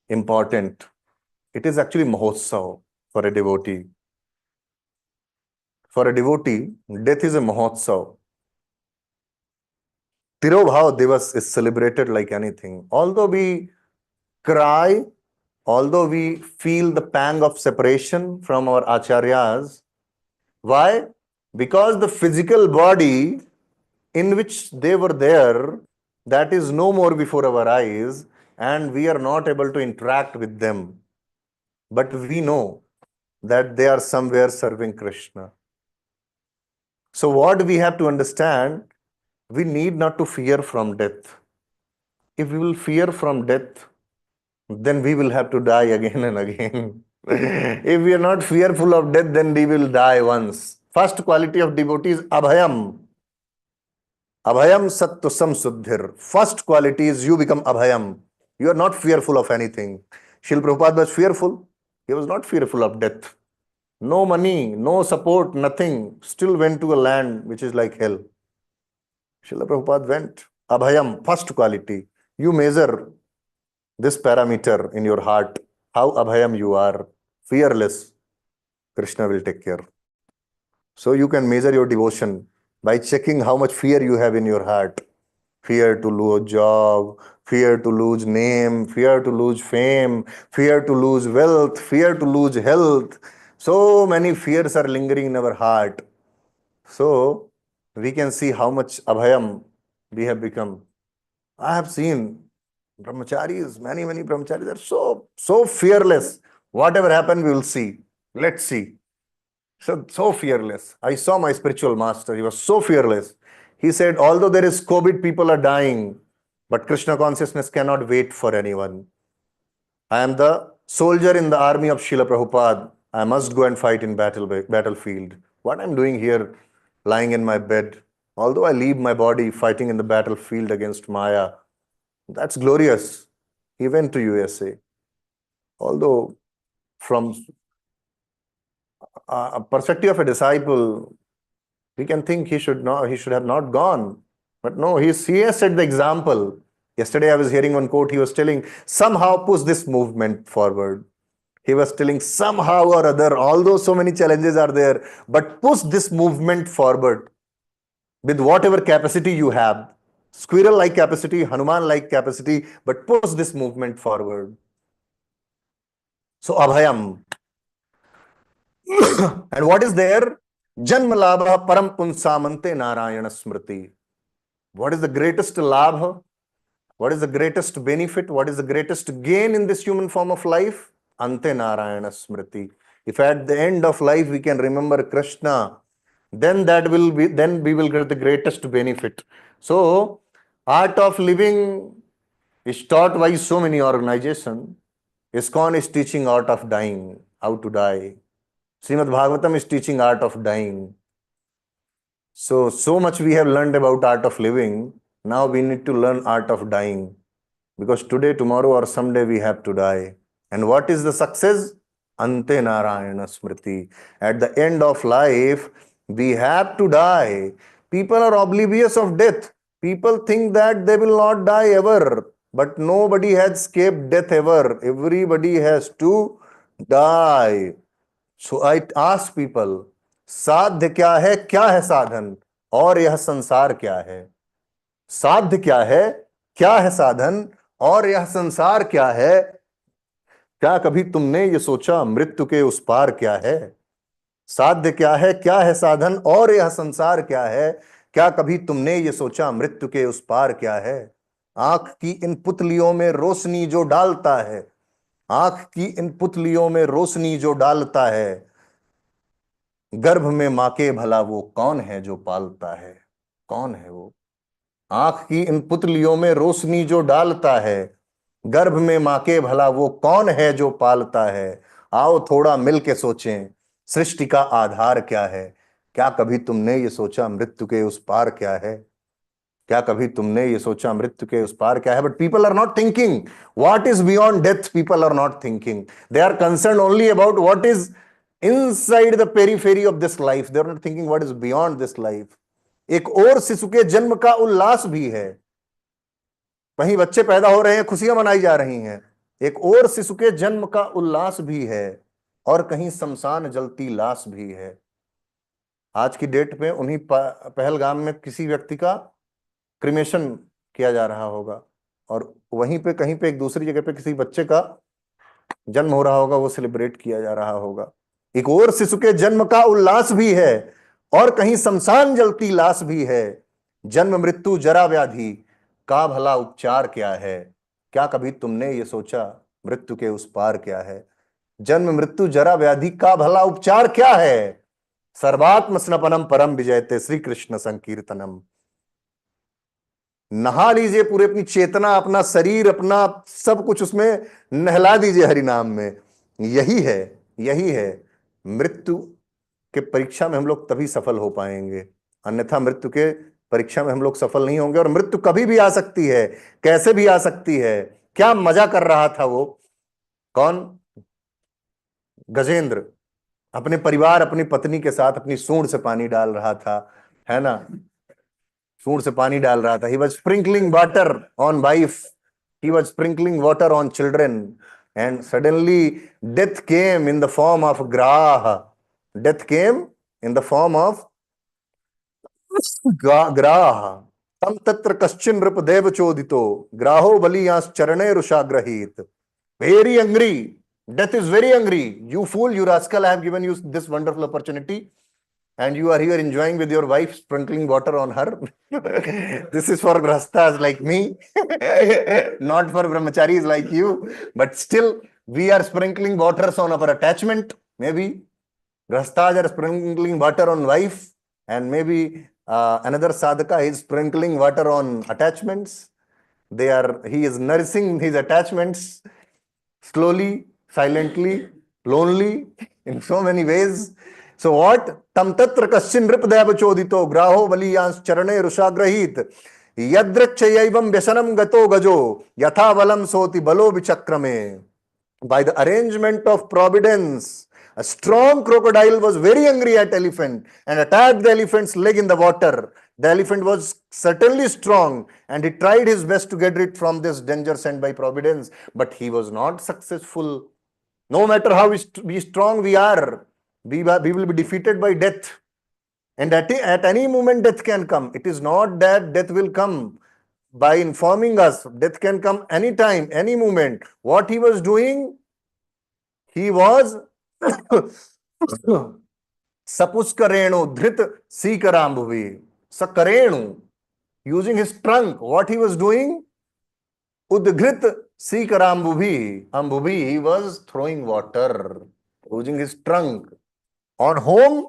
important. It is actually Mahotsav for a devotee. For a devotee, death is a Mahotsav. Tirobhav Divas is celebrated like anything. Although we cry, although we feel the pang of separation from our acharyas, why? Because the physical body in which they were there, that is no more before our eyes, and we are not able to interact with them. But we know that they are somewhere serving Krishna. So what we have to understand, we need not to fear from death. If we will fear from death, then we will have to die again and again. If we are not fearful of death, then we will die once. First quality of devotee is abhayam. Abhayam sattu samsuddhir. First quality is you become abhayam. You are not fearful of anything. Srila Prabhupada was fearful. He was not fearful of death. No money, no support, nothing. Still went to a land which is like hell. Srila Prabhupada went. Abhayam, first quality. You measure this parameter in your heart, how abhayam you are, fearless, Krishna will take care. So you can measure your devotion by checking how much fear you have in your heart. Fear to lose job, fear to lose name, fear to lose fame, fear to lose wealth, fear to lose health. So many fears are lingering in our heart. So we can see how much abhayam we have become. I have seen brahmacharis, many brahmacharis are so fearless. Whatever happen, we will see. Let's see. So fearless. I saw my spiritual master. He was so fearless. He said, although there is COVID, people are dying, but Krishna consciousness cannot wait for anyone. I am the soldier in the army of Srila Prabhupada. I must go and fight in battlefield. What I'm doing here, lying in my bed, although I leave my body fighting in the battlefield against Maya, that's glorious. He went to USA. Although from a perspective of a disciple, we can think he should have not gone. But no, he has set the example. Yesterday I was hearing one quote, he was telling, somehow push this movement forward. He was telling somehow or other, although so many challenges are there, but push this movement forward with whatever capacity you have. Squirrel-like capacity, Hanuman-like capacity, but push this movement forward. So abhayam. And what is there? Janma labha param punsamante narayana smriti. What is the greatest labha? What is the greatest benefit? What is the greatest gain in this human form of life? Ante narayana smriti. If at the end of life we can remember Krishna, then we will get the greatest benefit. So art of living is taught by so many organizations. ISKCON is teaching art of dying, how to die. Srimad Bhagavatam is teaching art of dying. So much we have learned about art of living. Now we need to learn art of dying. Because today, tomorrow or someday we have to die. And what is the success? Ante Narayana Smriti. At the end of life, we have to die. People are oblivious of death. People think that they will not die ever, but nobody has escaped death ever. Everybody has to die. So I ask people, साध्य क्या है साधन, और यह संसार क्या है? साध्य क्या है साधन, और यह संसार क्या है? क्या कभी तुमने ये सोचा मृत्यु के उस पार क्या है? साध्य क्या है साधन, और यह संसार क्या है? क्या कभी तुमने ये सोचा मृत्यु के उस पार क्या है? आंख की इन पुतलियों में रोशनी जो डालता है, आंख की इन पुतलियों में रोशनी जो डालता है, गर्भ में मां के भला वो कौन है जो पालता है? कौन है वो? आंख की इन पुतलियों में रोशनी जो डालता है, गर्भ में मां के भला वो कौन है जो पालता है? आओ थोड़ा मिल के सोचें, सृष्टि का आधार क्या है? क्या कभी तुमने ये सोचा मृत्यु के उस पार क्या है? क्या कभी तुमने ये सोचा मृत्यु के उस पार क्या है? But people are not thinking what is beyond death. People are not thinking. They are concern only about what is inside the periphery of this life. They are not thinking what is beyond this life. एक और शिशु के जन्म का उल्लास भी है. वहीं बच्चे पैदा हो रहे हैं, खुशियां मनाई जा रही हैं. एक और शिशु के जन्म का उल्लास भी है, और कहीं शमशान जलती लाश भी है. आज की डेट में उन्हीं पहलगाम में किसी व्यक्ति का क्रिमेशन किया जा रहा होगा, और वहीं पे कहीं पे एक दूसरी जगह पे किसी बच्चे का जन्म हो रहा होगा, वो सेलिब्रेट किया जा रहा होगा. एक और शिशु के जन्म का उल्लास भी है, और कहीं शमशान जलती लाश भी है. जन्म मृत्यु जरा व्याधि का भला उपचार क्या है? क्या कभी तुमने ये सोचा मृत्यु के उस पार क्या है? जन्म मृत्यु जरा व्याधि का भला उपचार क्या है? सर्वात्म स्नपनम परम विजयते श्री कृष्ण संकीर्तनम. नहा लीजिए पूरे, अपनी चेतना, अपना शरीर, अपना सब कुछ उसमें नहला दीजिए हरि नाम में. यही है मृत्यु के परीक्षा में हम लोग तभी सफल हो पाएंगे, अन्यथा मृत्यु के परीक्षा में हम लोग सफल नहीं होंगे. और मृत्यु कभी भी आ सकती है, कैसे भी आ सकती है. क्या मजा कर रहा था वो, कौन? गजेंद्र अपने परिवार, अपनी पत्नी के साथ अपनी सूंड से पानी डाल रहा था, है ना? सूंड से पानी डाल रहा था. He was sprinkling water on wife. He was sprinkling water on children. And suddenly death came in the form of graha. Death came in the form of graha. Tam tatra kaschin nripadev chodito. Graho baliyas charane rushagrahit. Very angry. Death is very angry. You fool, you rascal, I have given you this wonderful opportunity, and you are here enjoying with your wife, sprinkling water on her. This is for grahasthas like me, not for brahmacharis like you. But still, we are sprinkling waters on our attachment. Maybe grahasthas are sprinkling water on wife, and maybe another sadhaka is sprinkling water on attachments. He is nourishing his attachments slowly, silently, lonely, in so many ways. So what? Tam tatra kaschin nripadev chodito graho baliyans charane rushagrahit yadrakchayavam vyasanam gato gajo yatha balam soti balo vichakrame. By the arrangement of providence, a strong crocodile was very angry at elephant and attacked the elephant's leg in the water. The elephant was certainly strong, and he tried his best to get rid from this danger sent by providence, but he was not successful. No matter how strong we are, we will be defeated by death. And at any moment death can come. It is not that death will come by informing us. Death can come anytime, any moment. What he was doing? He was Sapuskarenu dhrit sikarambuvi. Sakarenu, using his trunk. What he was doing? Udghrit sikarambuvi. Ambuvi, he was throwing water using his trunk. On whom?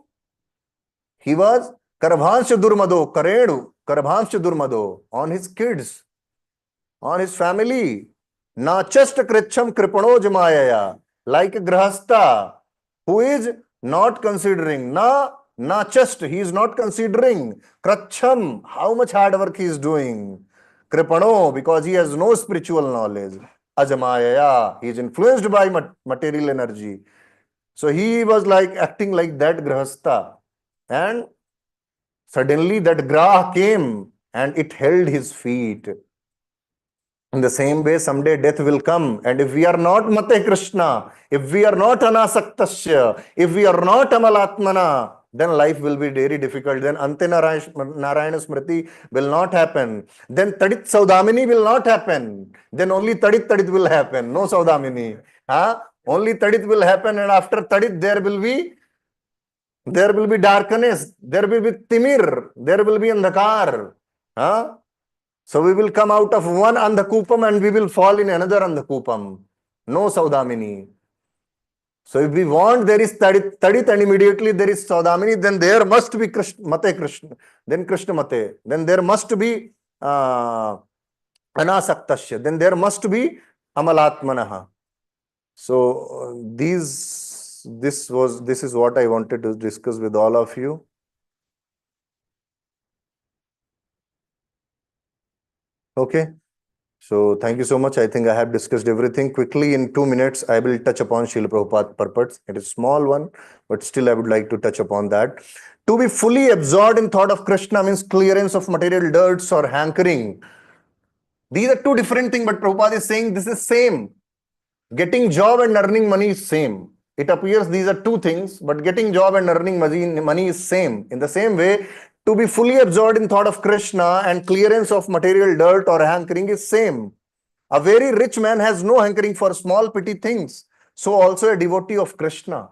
He was Karabhansha Durmado, Karenu, Karabhansha Durmado, on his kids, on his family. Nachast Kricham Kripano Jamayaya, like a grahastha who is not considering. Nachast, he is not considering. Kracham, how much hard work he is doing. Kripano, because he has no spiritual knowledge. Ajamayaya, he is influenced by material energy. So he was like acting like that grahastha, and suddenly that grah came and it held his feet. In the same way, someday death will come, and if we are not Mate Krishna, if we are not Anasaktasya, if we are not Amalatmana, then life will be very difficult. Then Ante Narayana Smriti will not happen. Then Tadit Saudamini will not happen. Then only Tadit will happen. No Saudamini. Huh? Only Tadit will happen, and after Tadit there will be darkness, there will be Timir, there will be Andhakar. Huh? So we will come out of one Andhakupam and we will fall in another Andhakupam. No Saudamini. So if we want, there is Tadit and immediately there is Saudamini, then there must be Mate Krishna, then Krishna Mate, then there must be Anasaktasya, then there must be Amalatmanaha. So this is what I wanted to discuss with all of you. Okay. So thank you so much. I think I have discussed everything. Quickly, in 2 minutes, I will touch upon Srila Prabhupada purpose. It is a small one, but still I would like to touch upon that. To be fully absorbed in thought of Krishna means clearance of material dirts or hankering. These are two different things, but Prabhupada is saying this is same. Getting job and earning money is same. It appears these are two things, but getting job and earning money is same. In the same way, to be fully absorbed in thought of Krishna and clearance of material dirt or hankering is same. A very rich man has no hankering for small petty things. So also a devotee of Krishna.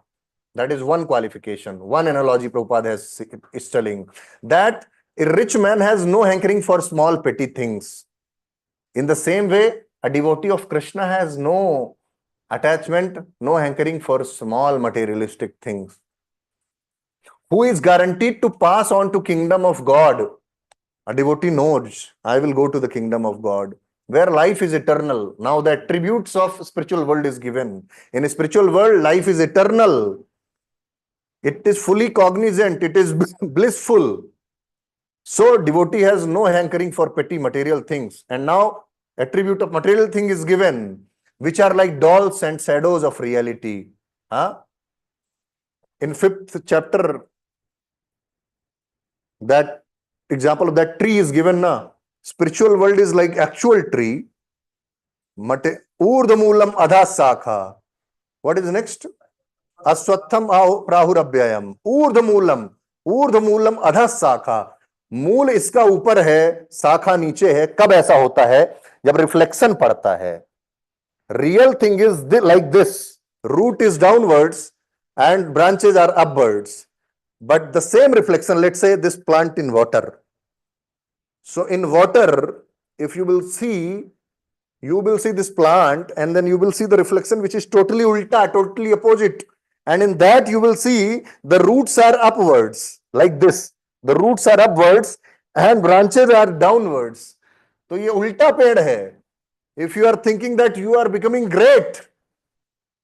That is one qualification. One analogy Prabhupada is telling. That a rich man has no hankering for small petty things. In the same way, a devotee of Krishna has no attachment, no hankering for small materialistic things. Who is guaranteed to pass on to kingdom of God? A devotee knows, I will go to the kingdom of God, where life is eternal. Now the attributes of spiritual world is given. In a spiritual world, life is eternal. It is fully cognizant. It is blissful. So devotee has no hankering for petty material things. And now attribute of material thing is given, which are like dolls and shadows of reality. Huh? In 5th chapter, that example of that tree is given. Na? Spiritual world is like actual tree. Urdhamulam adhasakha. What is next? Aswatham prahurabhyayam. Urdhamulam adhasakha. मूल इसका ऊपर है, शाखा नीचे है. कब ऐसा होता है? जब रिफ्लेक्शन पड़ता है. Real thing is like this. Root is downwards and branches are upwards. But the same reflection, let's say this plant in water. So in water, if you will see this plant and then you will see the reflection which is totally ulta, totally opposite. And in that you will see the roots are upwards, like this. The roots are upwards and branches are downwards. So ये उल्टा पेड़ है. If you are thinking that you are becoming great,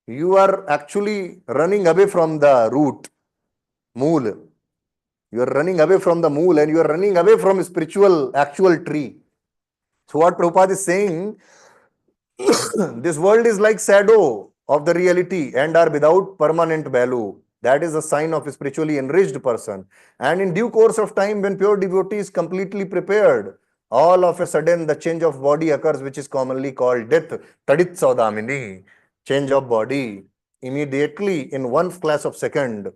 you are actually running away from the root, mool. You are running away from the mool and you are running away from spiritual, actual tree. So what Prabhupada is saying, this world is like shadow of the reality and are without permanent value. That is a sign of a spiritually enriched person. And in due course of time, when pure devotee is completely prepared, all of a sudden the change of body occurs, which is commonly called death. Tadit Saudamini, change of body, immediately in one class of second.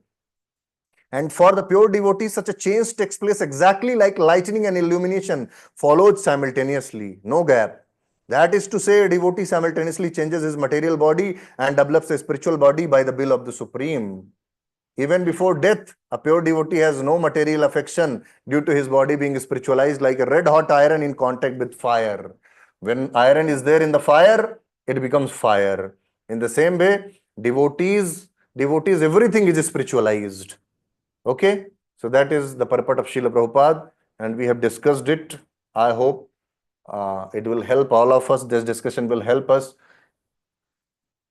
And for the pure devotee, such a change takes place exactly like lightning and illumination follows simultaneously, no gap. That is to say, a devotee simultaneously changes his material body and develops a spiritual body by the will of the Supreme. Even before death, a pure devotee has no material affection due to his body being spiritualized like a red hot iron in contact with fire. When iron is there in the fire, it becomes fire. In the same way, devotees, everything is spiritualized. Okay? So that is the purport of Srila Prabhupada and we have discussed it. I hope it will help all of us. This discussion will help us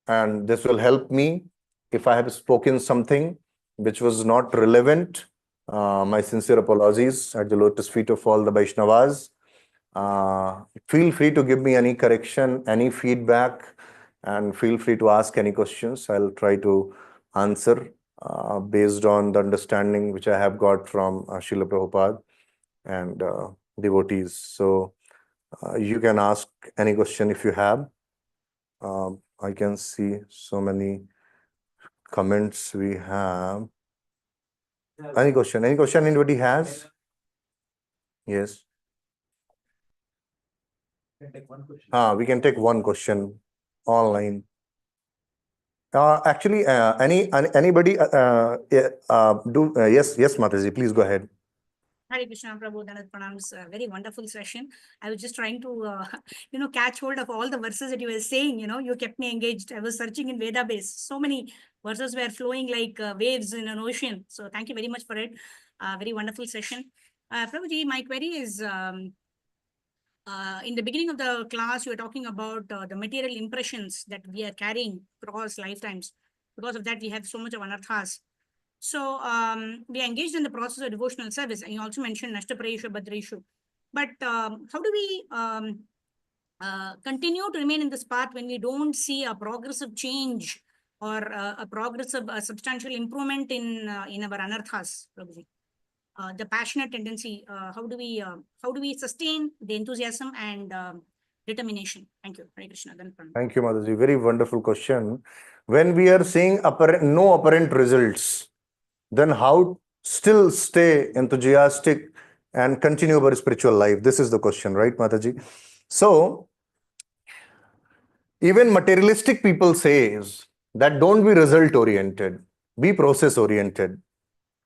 and this will help me. If I have spoken something which was not relevant, my sincere apologies at the lotus feet of all the Vaishnavas. Feel free to give me any correction, any feedback, and feel free to ask any questions. I'll try to answer based on the understanding which I have got from Srila Prabhupada. And devotees. So you can ask any question if you have. I can see so many comments we have. Any question? Any question anybody has? Yes. Can take one question. We can take one question online. Actually, anybody yes, Mataji, please go ahead. Hare Krishna, Prabhu, Dhanat Pranams, very wonderful session. I was just trying to, catch hold of all the verses that you were saying, you kept me engaged. I was searching in Veda base. So many verses were flowing like waves in an ocean. So thank you very much for it. Very wonderful session. Prabhuji, my query is, in the beginning of the class, you were talking about the material impressions that we are carrying across lifetimes. Because of that, we have so much of anarthas. So we are engaged in the process of devotional service, and you also mentioned Nashtaprayeshu, Badreshu. But how do we continue to remain in this path when we don't see a progressive change or a progressive, substantial improvement in our anarthas, Prabhuji? The passionate tendency, how do we sustain the enthusiasm and determination? Thank you. Hare Krishna. Thank you, Mataji. Very wonderful question. When we are seeing no apparent results, then how still stay enthusiastic and continue our spiritual life? This is the question, right, Mataji? So even materialistic people says that don't be result oriented, be process oriented.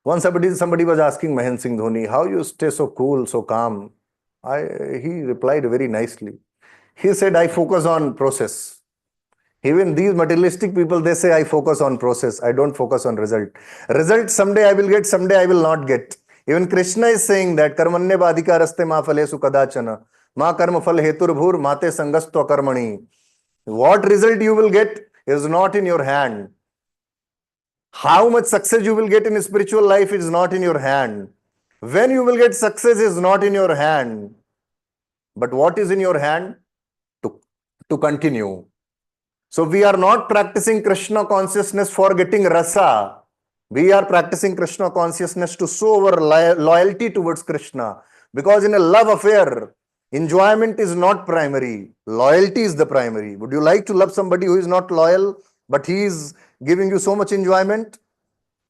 Once somebody was asking Mahendra Singh Dhoni, how you stay so cool, so calm? He replied very nicely. He said, I focus on process. Even these materialistic people, they say, I focus on process. I don't focus on result. Result, someday I will get, someday I will not get. Even Krishna is saying that, karmanye badika raste ma phalesu kadachana, ma karma phal hetur bhur mate sangasto karmani. What result you will get is not in your hand. How much success you will get in spiritual life is not in your hand. When you will get success is not in your hand. But what is in your hand? To continue. So we are not practicing Krishna consciousness for getting rasa. We are practicing Krishna consciousness to show our loyalty towards Krishna. Because in a love affair, enjoyment is not primary. Loyalty is the primary. Would you like to love somebody who is not loyal, but he is giving you so much enjoyment?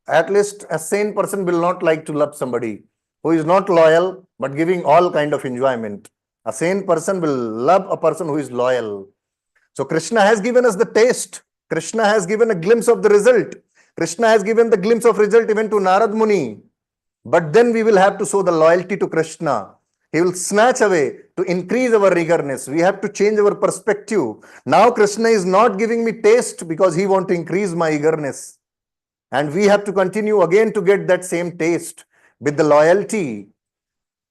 At least a sane person will not like to love somebody who is not loyal, but giving all kind of enjoyment. A sane person will love a person who is loyal. So Krishna has given us the taste. Krishna has given a glimpse of the result. Krishna has given the glimpse of result even to Narad Muni. But then we will have to show the loyalty to Krishna. He will snatch away to increase our eagerness. We have to change our perspective. Now Krishna is not giving me taste because he wants to increase my eagerness. And we have to continue again to get that same taste with the loyalty.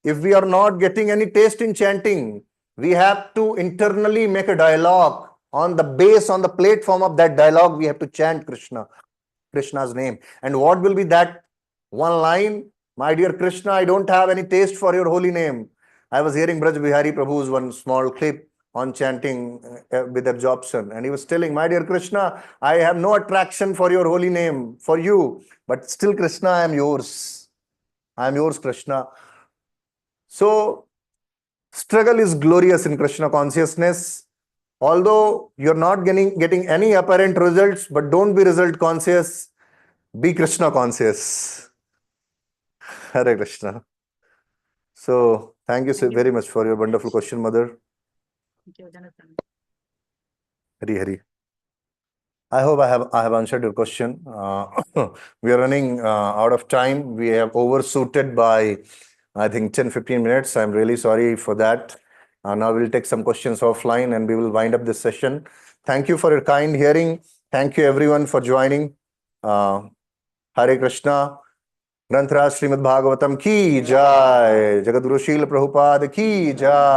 If we are not getting any taste in chanting, we have to internally make a dialogue. On the base, on the platform of that dialogue, we have to chant Krishna's name. And what will be that one line? My dear Krishna, I don't have any taste for your holy name. I was hearing Braj Bihari Prabhu's one small clip on chanting with absorption. And he was telling, my dear Krishna, I have no attraction for your holy name, for you. But still, Krishna, I am yours. I am yours, Krishna. So, struggle is glorious in Krishna consciousness. Although you're not getting any apparent results, but don't be result conscious. Be Krishna conscious. Hare Krishna. So, thank you very much for your wonderful question, Mother. Thank you, Jonathan. Hari Hari. I hope I have answered your question. We are running out of time. We have overshooted by, I think, 10-15 minutes. I'm really sorry for that. Now we'll take some questions offline and we will wind up this session. Thank you for your kind hearing. Thank you everyone for joining. Hare Krishna. Granth Raj Srimad Bhagavatam ki jai. Jagadguru Srila Prabhupada ki jai.